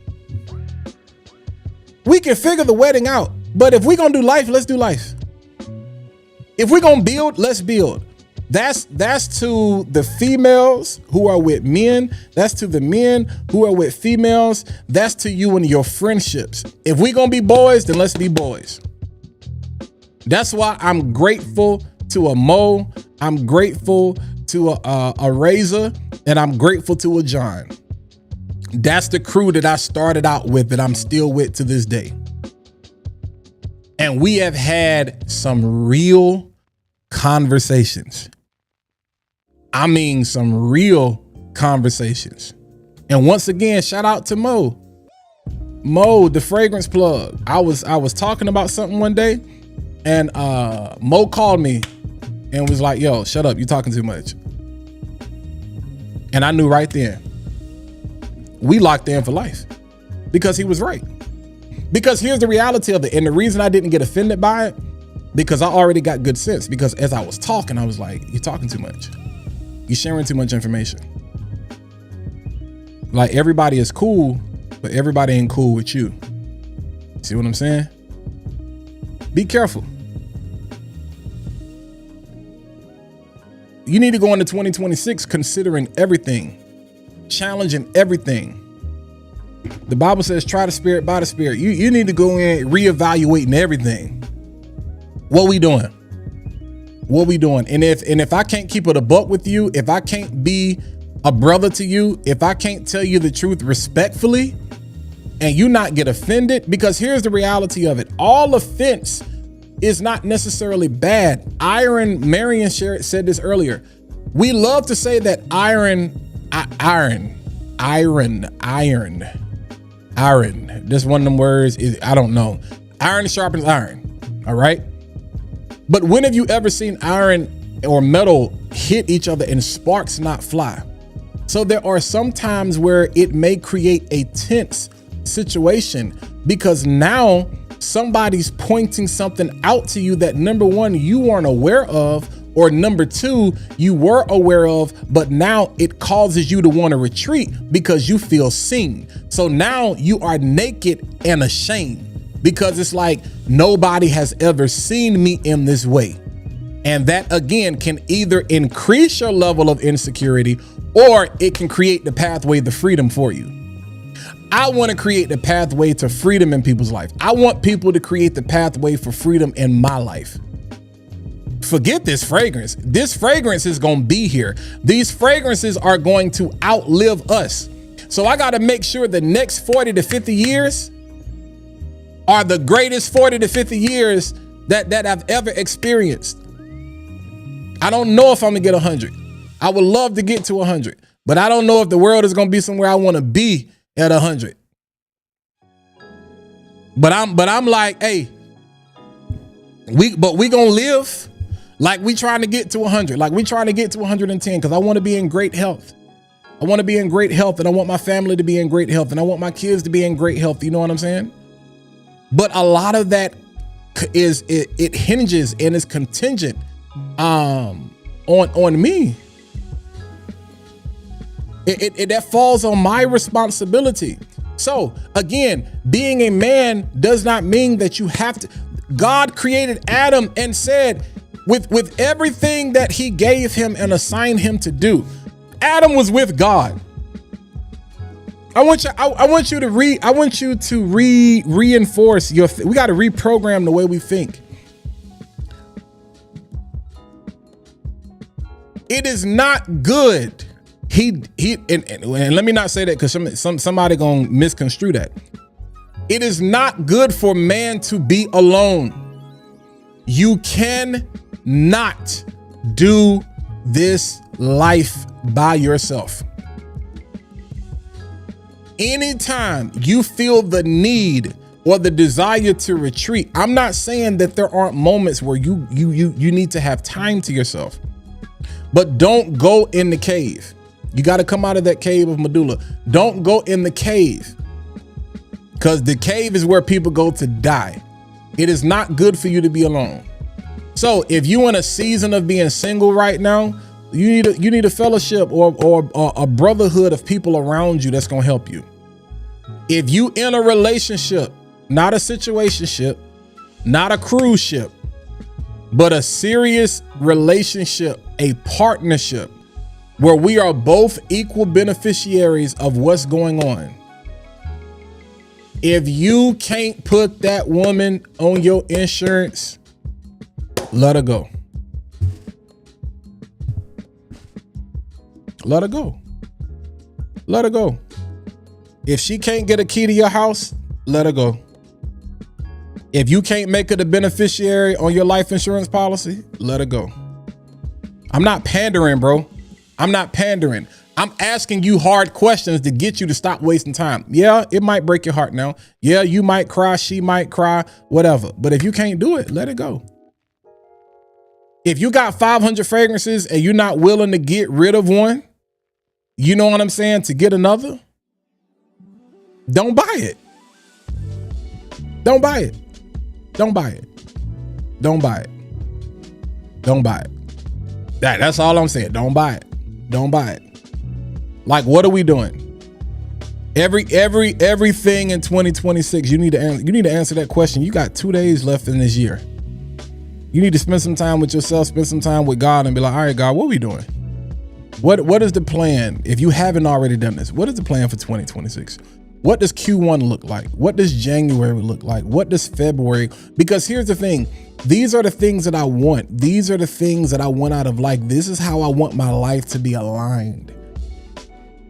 We can figure the wedding out. But if we're gonna do life, let's do life. If we're gonna build, let's build. That's to the females who are with men. That's to the men who are with females. That's to you and your friendships. If we're gonna be boys, then let's be boys. That's why I'm grateful to a Mo. I'm grateful to a Razor, and I'm grateful to a John. That's the crew that I started out with that I'm still with to this day. And we have had some real conversations. I mean, some real conversations. And once again, shout out to Mo. Mo, the fragrance plug. I was talking about something one day, and Mo called me and was like, yo, shut up, you talking too much. And I knew right then, we locked in for life because he was right. Because here's the reality of it. And the reason I didn't get offended by it, because I already got good sense. Because as I was talking, I was like, you're talking too much. You're sharing too much information. Like, everybody is cool, but everybody ain't cool with you. See what I'm saying? Be careful. You need to go into 2026 considering everything, challenging everything. The Bible says, try the spirit by the spirit. You need to go in reevaluating everything. What we doing? What we doing? And if I can't keep it a buck with you, if I can't be a brother to you, if I can't tell you the truth respectfully, and you not get offended, because here's the reality of it. All offense is not necessarily bad. Marion said this earlier. We love to say that iron. This one of them words is, I don't know. Iron sharpens iron. All right. But when have you ever seen iron or metal hit each other and sparks not fly? So there are some times where it may create a tense situation because now somebody's pointing something out to you that, number one, you weren't aware of, or number two, you were aware of, but now it causes you to want to retreat because you feel seen. So now you are naked and ashamed because it's like nobody has ever seen me in this way. And that again can either increase your level of insecurity or it can create the pathway to freedom for you. I want to create the pathway to freedom in people's life. I want people to create the pathway for freedom in my life. Forget this fragrance. This fragrance is going to be here. These fragrances are going to outlive us. So I got to make sure the next 40 to 50 years are the greatest 40 to 50 years that I've ever experienced. I don't know if I'm gonna get 100. I would love to get to 100, but I don't know if the world is gonna be somewhere I want to be at 100. But I'm like, hey, we gonna live like we trying to get to 100, like we trying to get to 110, because I want to be in great health. I want to be in great health, and I want my family to be in great health, and I want my kids to be in great health. You know what I'm saying? But a lot of that is it hinges and is contingent on me. That falls on my responsibility. So again, being a man does not mean that you have to. God created Adam and said, with everything that he gave him and assigned him to do, Adam was with God. I want you to reinforce your. We got to reprogram the way we think. It is not good. And let me not say that because somebody gonna misconstrue that. It is not good for man to be alone. You cannot do this life by yourself. Anytime you feel the need or the desire to retreat, I'm not saying that there aren't moments where you need to have time to yourself, but don't go in the cave. You got to come out of that cave of Medulla. Don't go in the cave, because the cave is where people go to die. It is not good for you to be alone. So if you're in a season of being single right now, You need a fellowship or a brotherhood of people around you that's gonna help you. If you in a relationship, not a situationship, not a cruise ship, but a serious relationship, a partnership where we are both equal beneficiaries of what's going on. If you can't put that woman on your insurance, let her go. Let her go. Let her go. If she can't get a key to your house, let her go. If you can't make her the beneficiary on your life insurance policy, let her go. I'm not pandering, bro. I'm not pandering. I'm asking you hard questions to get you to stop wasting time. Yeah, it might break your heart now. Yeah, you might cry. She might cry, whatever. But if you can't do it, let it go. If you got 500 fragrances and you're not willing to get rid of one, you know what I'm saying, to get another, don't buy it. Don't buy it. Don't buy it. Don't buy it. Don't buy it. That's all I'm saying. Don't buy it. Don't buy it. Like, what are we doing? Everything in 2026, you need to answer that question. You got 2 days left in this year. You need to spend some time with yourself, spend some time with God, and be like, all right, God, what are we doing? What is the plan? If you haven't already done this, what is the plan for 2026? What does Q1 look like? What does January look like? What does February? Because here's the thing. These are the things that I want. These are the things that I want out of life. This is how I want my life to be aligned.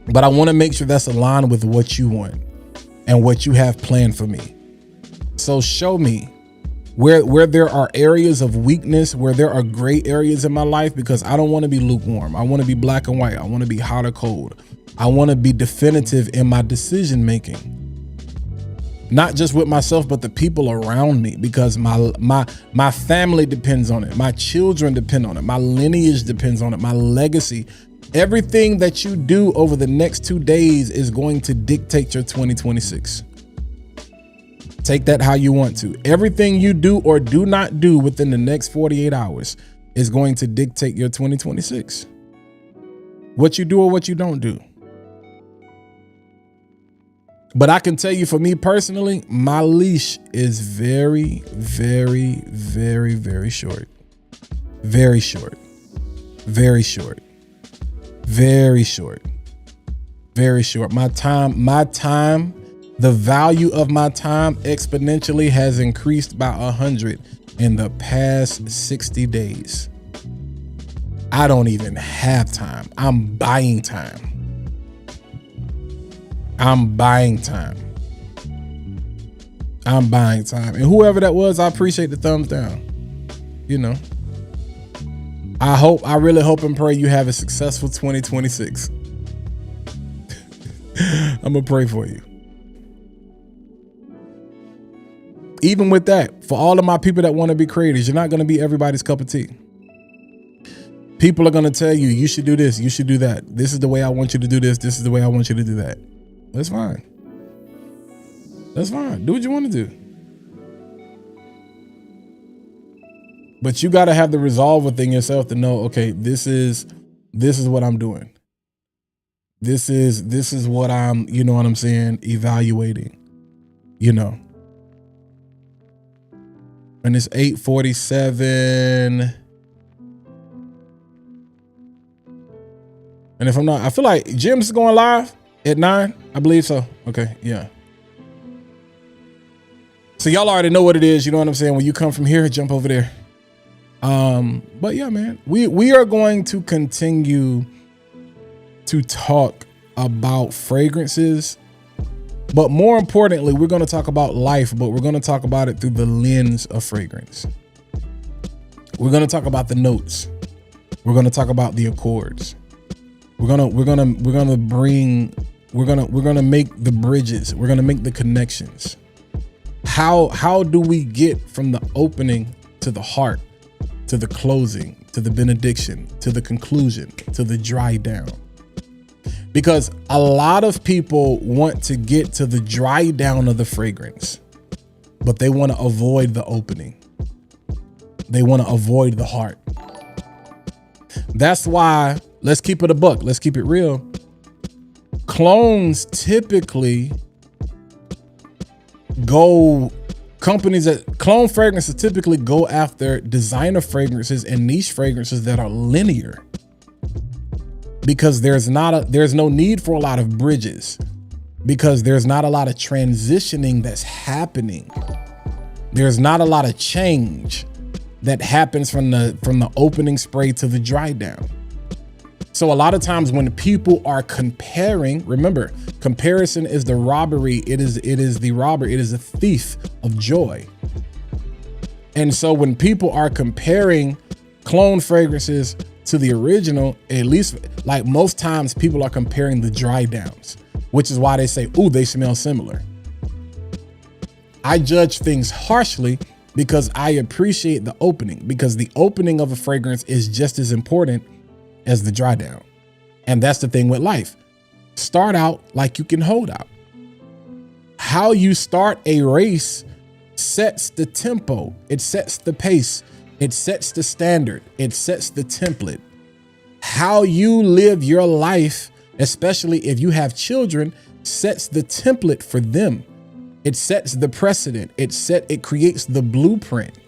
But I want to make sure that's aligned with what you want and what you have planned for me. So show me where there are areas of weakness, where there are gray areas in my life, because I don't want to be lukewarm. I want to be black and white. I want to be hot or cold. I want to be definitive in my decision making, not just with myself, but the people around me, because my family depends on it. My children depend on it. My lineage depends on it. My legacy. Everything that you do over the next 2 days is going to dictate your 2026. Take that how you want to. Everything you do or do not do within the next 48 hours is going to dictate your 2026. What you do or what you don't do. But I can tell you, for me personally, my leash is very, very, very, very short. Very short. Very short. Very short. Very short. My time, the value of my time exponentially has increased by 100 in the past 60 days. I don't even have time. I'm buying time. I'm buying time. I'm buying time. And whoever that was, I appreciate the thumbs down. You know, I really hope and pray you have a successful 2026. I'm gonna pray for you. Even with that, for all of my people that want to be creators, you're not going to be everybody's cup of tea. People are going to tell you, you should do this, you should do that. This is the way I want you to do this. This is the way I want you to do that. That's fine. That's fine. Do what you want to do. But you got to have the resolve within yourself to know, okay, this is what I'm doing. This is what I'm, you know what I'm saying, evaluating, you know. And it's 8:47. And if I'm not, I feel like Jim's going live at 9. I believe so. Okay, yeah. So y'all already know what it is. You know what I'm saying? When you come from here, jump over there. But yeah, man, we are going to continue to talk about fragrances. But more importantly, we're going to talk about life, but we're going to talk about it through the lens of fragrance. We're going to talk about the notes. We're going to talk about the accords. We're going to make the bridges. We're going to make the connections. How do we get from the opening to the heart, to the closing, to the benediction, to the conclusion, to the dry down? Because a lot of people want to get to the dry down of the fragrance, but they want to avoid the opening. They want to avoid the heart. That's why, let's keep it a buck. Let's keep it real. Clones typically clone fragrances typically go after designer fragrances and niche fragrances that are linear, because there's no need for a lot of bridges, because there's not a lot of transitioning that's happening. There's not a lot of change that happens from the opening spray to the dry down. So a lot of times when people are comparing, remember, comparison is the robbery. It is the robber. It is a thief of joy. And so when people are comparing clone fragrances to the original, at least like most times people are comparing the dry downs, which is why they say, ooh, they smell similar. I judge things harshly because I appreciate the opening, because the opening of a fragrance is just as important as the dry down. And that's the thing with life. Start out like you can hold out. How you start a race sets the tempo. It sets the pace. It sets the standard. It sets the template. How you live your life, especially if you have children, sets the template for them. It sets the precedent. It creates the blueprint.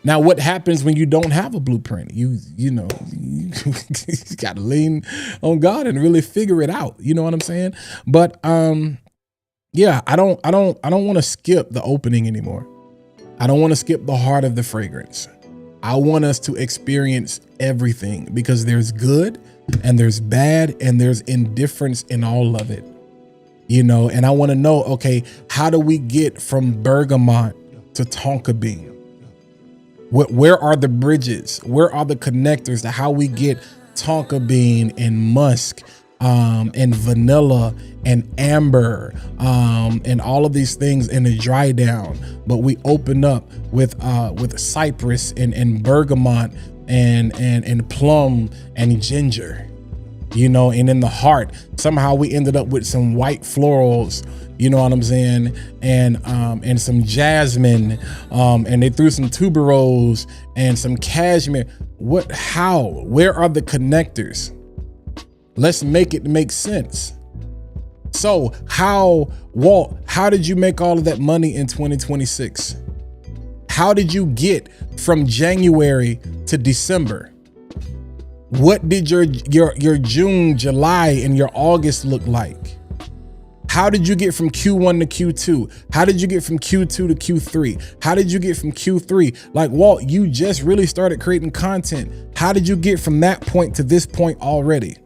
Now, what happens when you don't have a blueprint? You got to lean on God and really figure it out. You know what I'm saying? But yeah, I don't want to skip the opening anymore. I don't want to skip the heart of the fragrance. I want us to experience everything, because there's good and there's bad and there's indifference in all of it. And I want to know, okay, how do we get from bergamot to tonka bean? Where are the bridges? Where are the connectors to how we get tonka bean and musk and vanilla and amber and all of these things in a dry down? But we open up with cypress and bergamot and plum and ginger. And in the heart, somehow we ended up with some white florals, you know what I'm saying? And some jasmine, and they threw some tuberose and some cashmere. Where are the connectors? Let's make it make sense. So Walt, how did you make all of that money in 2026? How did you get from January to December? What did your June, July, and your August look like? How did you get from Q1 to Q2? How did you get from Q2 to Q3? How did you get from Q3? Like, Walt, you just really started creating content. How did you get from that point to this point already?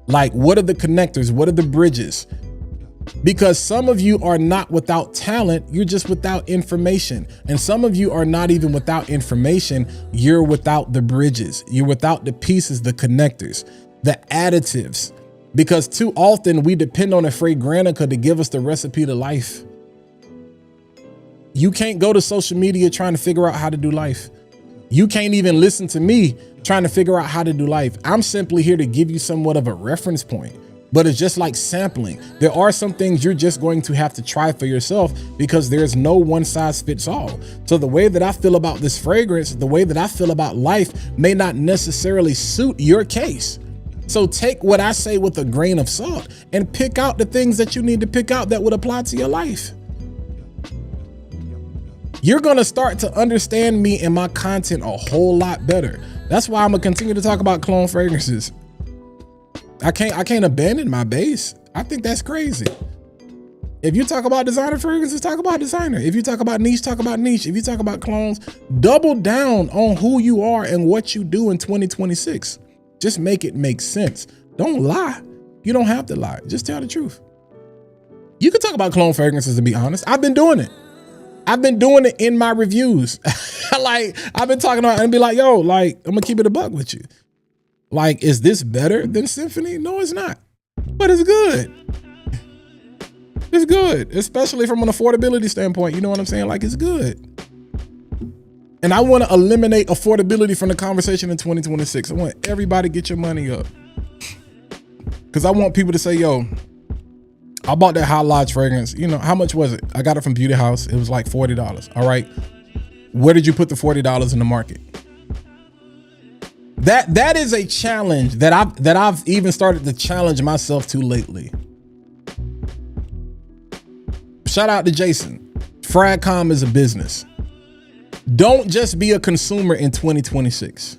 Like, what are the connectors? What are the bridges? Because some of you are not without talent, you're just without information. And some of you are not even without information, you're without the bridges. You're without the pieces, the connectors, the additives. Because too often we depend on a Fragrantica to give us the recipe to life. You can't go to social media trying to figure out how to do life. You can't even listen to me trying to figure out how to do life. I'm simply here to give you somewhat of a reference point. But it's just like sampling. There are some things you're just going to have to try for yourself, because there's no one size fits all. So the way that I feel about this fragrance, the way that I feel about life may not necessarily suit your case. So take what I say with a grain of salt and pick out the things that you need to pick out that would apply to your life. You're going to start to understand me and my content a whole lot better. That's why I'm going to continue to talk about clone fragrances. I can't abandon my base. I think that's crazy. If you talk about designer fragrances, talk about designer. If you talk about niche, talk about niche. If you talk about clones, double down on who you are and what you do in 2026. Just make it make sense. Don't lie. You don't have to lie. Just tell the truth. You can talk about clone fragrances, to be honest. I've been doing it. I've been doing it in my reviews. Like, I've been talking about it and be like, yo, like, I'm gonna keep it a buck with you. Like, is this better than Symphony? No, it's not. But it's good. It's good, especially from an affordability standpoint. You know what I'm saying? Like, it's good. And I want to eliminate affordability from the conversation in 2026. I want everybody to get your money up. Because I want people to say, yo, I bought that Hot Lodge fragrance. You know, how much was it? I got it from Beauty House. It was like $40. All right. Where did you put the $40 in the market? That is a challenge that I've even started to challenge myself to lately. Shout out to Jason. Fragcom is a business. Don't just be a consumer in 2026.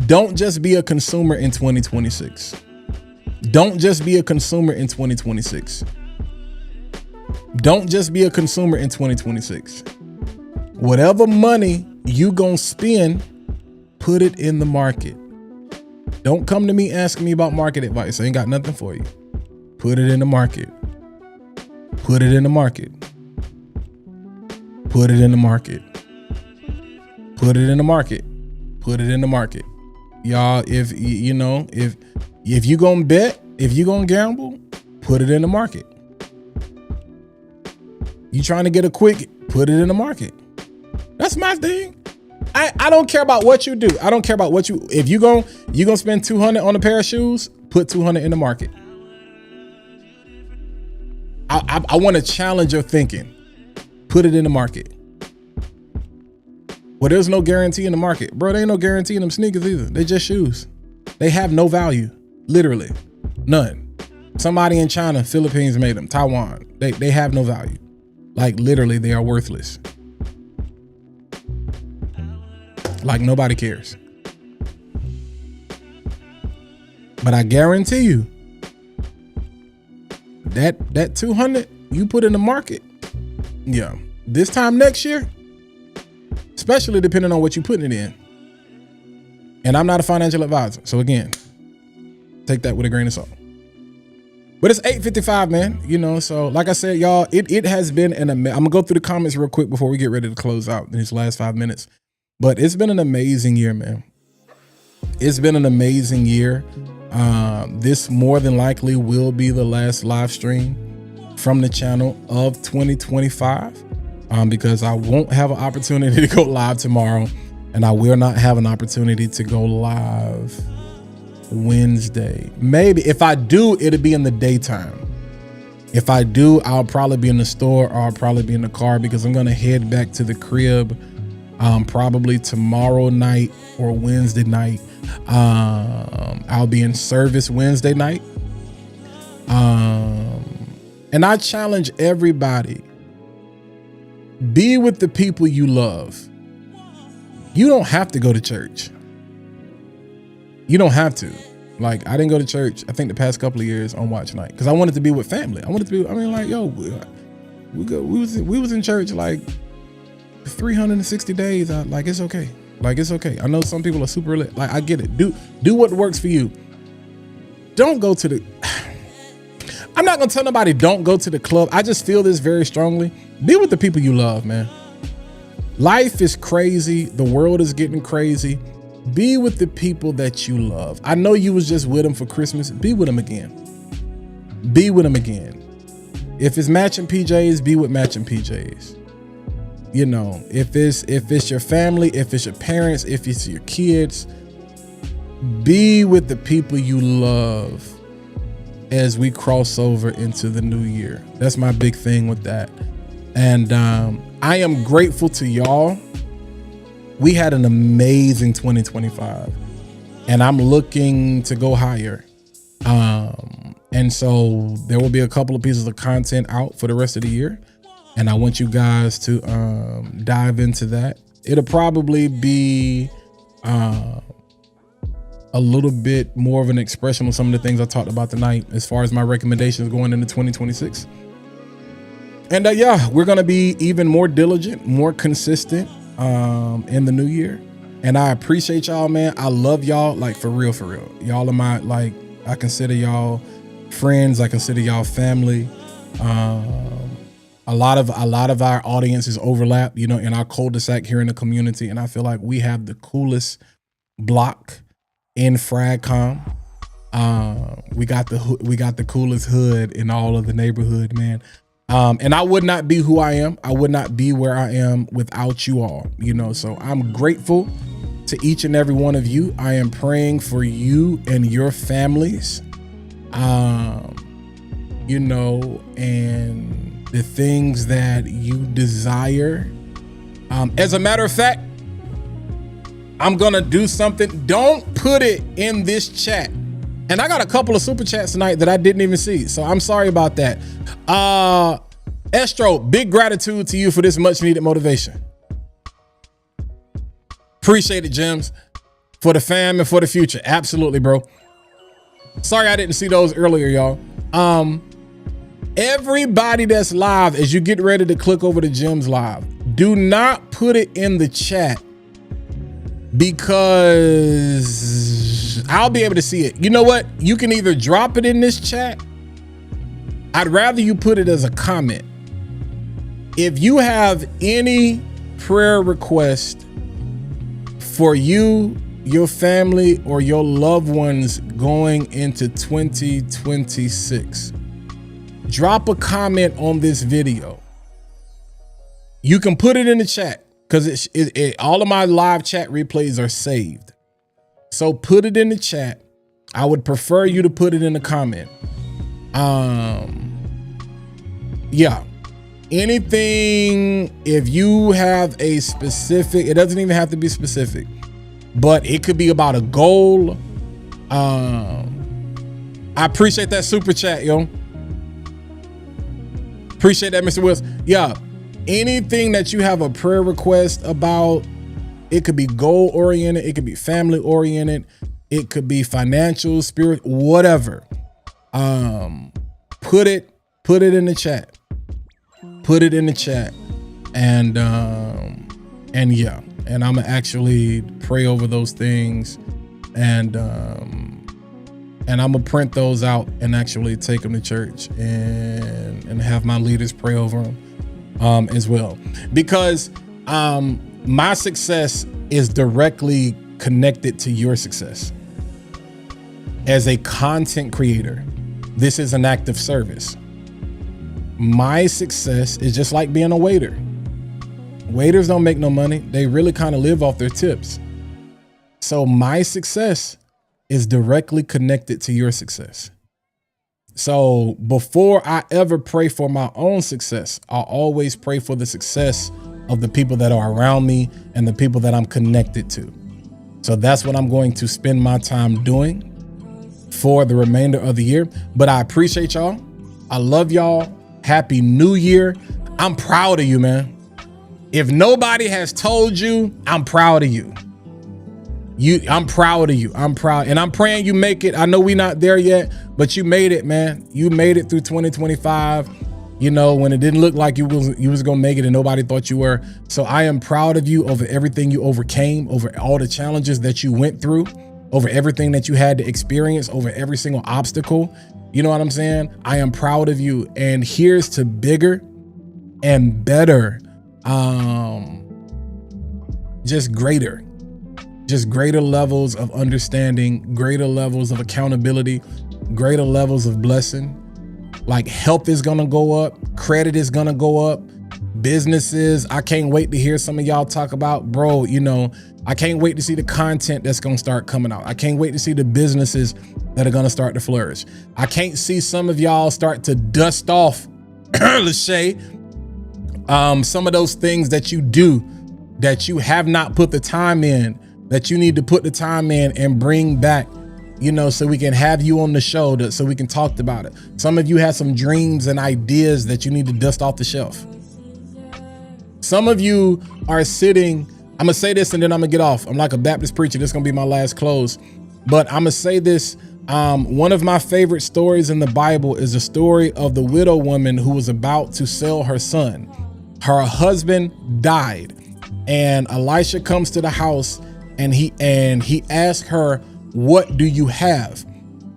Don't just be a consumer in 2026. Don't just be a consumer in 2026. Don't just be a consumer in 2026. Whatever money you gonna spend, put it in the market. Don't come to me asking me about market advice. I ain't got nothing for you. Put it in the market. Put it in the market. Put it in the market. Put it in the market. Put it in the market. Y'all, if you gonna bet, if you gonna gamble, put it in the market. You trying to get a quick, put it in the market. That's my thing. I don't care about what you do. I don't care about what if you gonna spend $200 on a pair of shoes, put $200 in the market. I want to challenge your thinking. Put it in the market. Well, there's no guarantee in the market. Bro, there ain't no guarantee in them sneakers either. They just shoes. They have no value. Literally. None. Somebody in China, Philippines made them. Taiwan. They have no value. Like literally, they are worthless. Like nobody cares. But I guarantee you, that 200 you put in the market, yeah, this time next year, especially depending on what you putting it in. And I'm not a financial advisor, so again, take that with a grain of salt. But it's 8:55, man. So like I said, y'all, it has been I'm gonna go through the comments real quick before we get ready to close out in these last 5 minutes. But it's been an amazing year, man. It's been an amazing year. This more than likely will be the last live stream from the channel of 2025, because I won't have an opportunity to go live tomorrow, and I will not have an opportunity to go live Wednesday. Maybe if I do, it'll be in the daytime. If I do, I'll probably be in the store, or I'll probably be in the car, because I'm going to head back to the crib probably tomorrow night or Wednesday night. I'll be in service Wednesday night. And I challenge everybody, be with the people you love. You don't have to go to church. You don't have to. Like, I didn't go to church, I think the past couple of years on watch night, because I wanted to be with family. I wanted to be, we was in church like 360 days. It's okay. Like, it's okay. I know some people are super lit. Like, I get it. Do what works for you. Don't go to I'm not gonna tell nobody don't go to the club. I just feel this very strongly. Be with the people you love, man. Life is crazy. The world is getting crazy. Be with the people that you love. I know you was just with them for Christmas. Be with them again. Be with them again. If it's matching PJs, be with matching PJs. If it's your family, if it's your parents, if it's your kids, be with the people you love as we cross over into the new year. That's my big thing with that. And I am grateful to y'all. We had an amazing 2025, and I'm looking to go higher. And so there will be a couple of pieces of content out for the rest of the year, and I want you guys to dive into that. It'll probably be a little bit more of an expression of some of the things I talked about tonight as far as my recommendations going into 2026. And we're going to be even more diligent, more consistent in the new year. And I appreciate y'all, man. I love y'all, like, for real. Y'all are my, like, I consider y'all friends. I consider y'all family. A lot of our audience is overlap, in our cul-de-sac here in the community. And I feel like we have the coolest block in Fragcom. We got the coolest hood in all of the neighborhood, man. And I would not be who I am. I would not be where I am without you all, so I'm grateful to each and every one of you. I am praying for you and your families, and the things that you desire. As a matter of fact, I'm gonna do something. Don't put it in this chat. And I got a couple of super chats tonight that I didn't even see, so I'm sorry about that. Estro, big gratitude to you for this much needed motivation. Appreciate it, Gems, for the fam and for the future. Absolutely, bro. Sorry I didn't see those earlier, y'all. Everybody that's live, as you get ready to click over to Gems Live, do not put it in the chat because I'll be able to see it. You know what? You can either drop it in this chat. I'd rather you put it as a comment. If you have any prayer request for you, your family, or your loved ones going into 2026, drop a comment on this video. You can put it in the chat because all of my live chat replays are saved. So put it in the chat. I would prefer you to put it in the comment. Yeah. Anything, if you have a specific, it doesn't even have to be specific, but it could be about a goal. I appreciate that super chat, yo. Appreciate that, Mr. Wills. Yeah. Anything that you have a prayer request about, it could be goal oriented, it could be family oriented, it could be financial, spirit, whatever. Put it in the chat. Put it in the chat. And yeah, and I'm gonna actually pray over those things, and I'm gonna print those out and actually take them to church and have my leaders pray over them as well, because my success is directly connected to your success. As a content creator, this is an act of service. My success is just like being a waiter. Waiters don't make no money. They really kind of live off their tips. So my success is directly connected to your success. So before I ever pray for my own success, I'll always pray for the success of the people that are around me and the people that I'm connected to. So that's what I'm going to spend my time doing for the remainder of the year. But I appreciate y'all. I love y'all. Happy New Year. I'm proud of you, man. If nobody has told you, I'm proud of you. I'm proud of you. I'm proud. And I'm praying you make it. I know we're not there yet, but you made it, man. You made it through 2025, you know, when it didn't look like you was going to make it and nobody thought you were. So I am proud of you over everything you overcame, over all the challenges that you went through, over everything that you had to experience, over every single obstacle. You know what I'm saying? I am proud of you. And here's to bigger and better, just greater levels of understanding, greater levels of accountability, greater levels of blessing. Like health is gonna go up, credit is gonna go up, businesses. I can't wait to hear some of y'all talk about, bro, you know, I can't wait to see the content that's gonna start coming out. I can't wait to see the businesses that are gonna start to flourish. I can't see some of y'all start to dust off, Lachey, some of those things that you do that you have not put the time in, that you need to put the time in and bring back, you know, so we can have you on the show, so we can talk about it. Some of you have some dreams and ideas that you need to dust off the shelf. Some of you are sitting, I'm gonna say this and then I'm gonna get off. I'm like a Baptist preacher. This is gonna be my last close, but I'm gonna say this. One of my favorite stories in the Bible is a story of the widow woman who was about to sell her son. Her husband died, and Elisha comes to the house and he asks her, "What do you have?"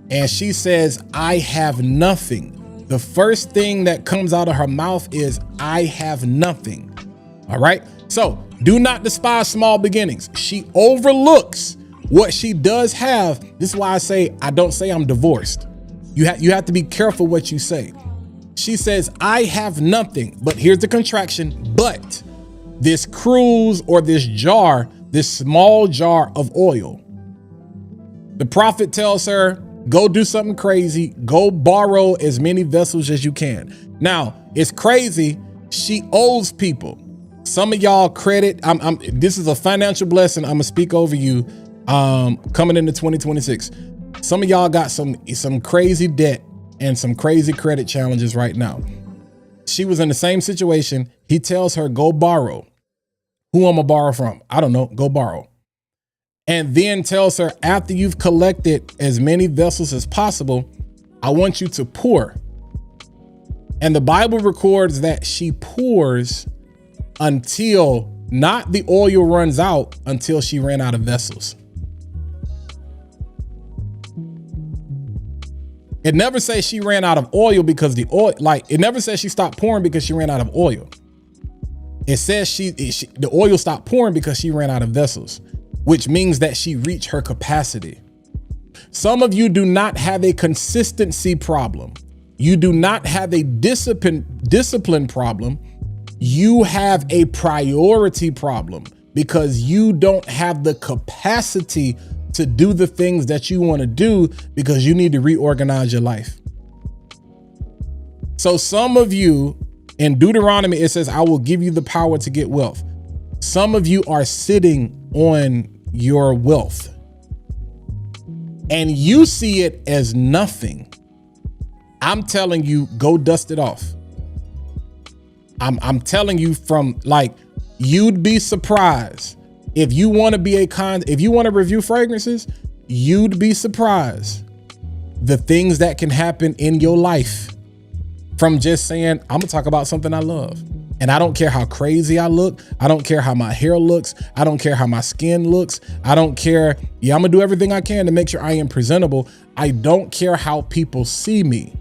And she says, "I have nothing." The first thing that comes out of her mouth is, "I have nothing." All right. So do not despise small beginnings. She overlooks what she does have. This is why I say, I don't say I'm divorced. You have to be careful what you say. She says, "I have nothing," but here's the contraction, "but this cruse," or this jar, this small jar of oil. The prophet tells her, go do something crazy. Go borrow as many vessels as you can. Now, it's crazy. She owes people. Some of y'all credit, this is a financial blessing. I'm gonna speak over you coming into 2026. Some of y'all got some crazy debt and some crazy credit challenges right now. She was in the same situation. He tells her, go borrow. Who I'm gonna borrow from? I don't know, go borrow. And then tells her, after you've collected as many vessels as possible, I want you to pour. And the Bible records that she pours until not the oil runs out, until she ran out of vessels. It never says she ran out of oil because the oil, like it never says she stopped pouring because she ran out of oil. It says the oil stopped pouring because she ran out of vessels, which means that she reached her capacity. Some of you do not have a consistency problem. You do not have a discipline problem. You have a priority problem because you don't have the capacity to do the things that you want to do because you need to reorganize your life. So some of you, in Deuteronomy, it says, I will give you the power to get wealth. Some of you are sitting on your wealth and you see it as nothing. I'm telling you, go dust it off. I'm telling you, from like, you'd be surprised if you want to be if you want to review fragrances, you'd be surprised the things that can happen in your life from just saying, I'm gonna talk about something I love. And I don't care how crazy I look. I don't care how my hair looks. I don't care how my skin looks. I don't care. Yeah, I'm gonna do everything I can to make sure I am presentable. I don't care how people see me.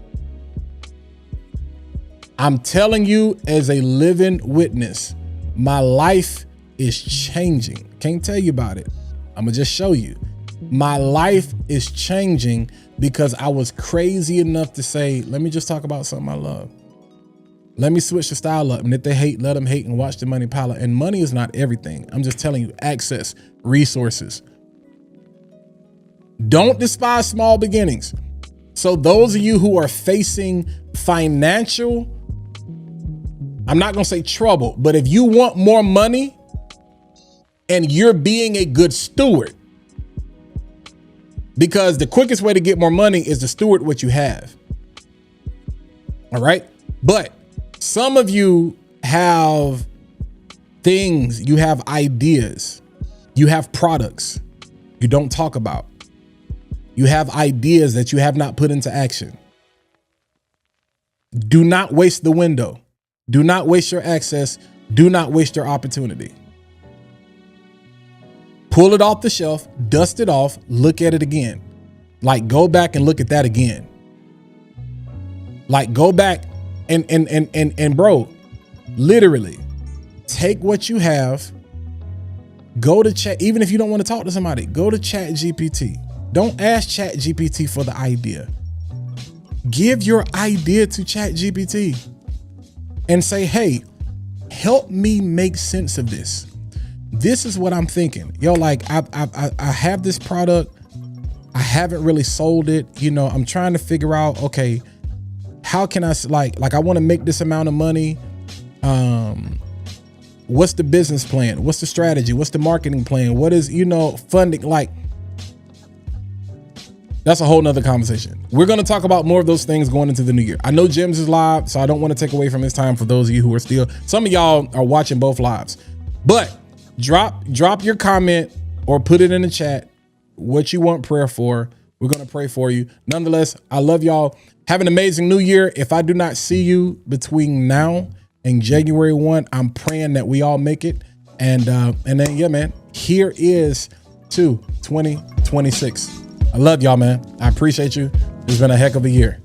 I'm telling you, as a living witness, my life is changing. Can't tell you about it. I'm gonna just show you. My life is changing because I was crazy enough to say, let me just talk about something I love. Let me switch the style up. And if they hate, let them hate and watch the money pile up. And money is not everything. I'm just telling you, access, resources. Don't despise small beginnings. So those of you who are facing financial, I'm not going to say trouble, but if you want more money and you're being a good steward, because the quickest way to get more money is to steward what you have. All right. But some of you have things, you have ideas, you have products you don't talk about. You have ideas that you have not put into action. Do not waste the window. Do not waste your access. Do not waste your opportunity. Pull it off the shelf, dust it off, look at it again. Like, go back and look at that again. Like, go back and bro, literally take what you have, go to chat. Even if you don't want to talk to somebody, go to Chat GPT. Don't ask Chat GPT for the idea. Give your idea to Chat GPT and say, hey, help me make sense of this. This is what I'm thinking. Yo, like I have this product. I haven't really sold it. You know, I'm trying to figure out, okay, how can I like I want to make this amount of money. What's the business plan? What's the strategy? What's the marketing plan? What is, you know, funding? Like, that's a whole nother conversation. We're going to talk about more of those things going into the new year. I know Jim's is live, so I don't want to take away from his time for those of you who are still, some of y'all are watching both lives, but drop your comment or put it in the chat what you want prayer for. We're going to pray for you. Nonetheless, I love y'all. Have an amazing new year. If I do not see you between now and January 1, I'm praying that we all make it. And then, yeah, man, here is to 2026. I love y'all, man. I appreciate you. It's been a heck of a year.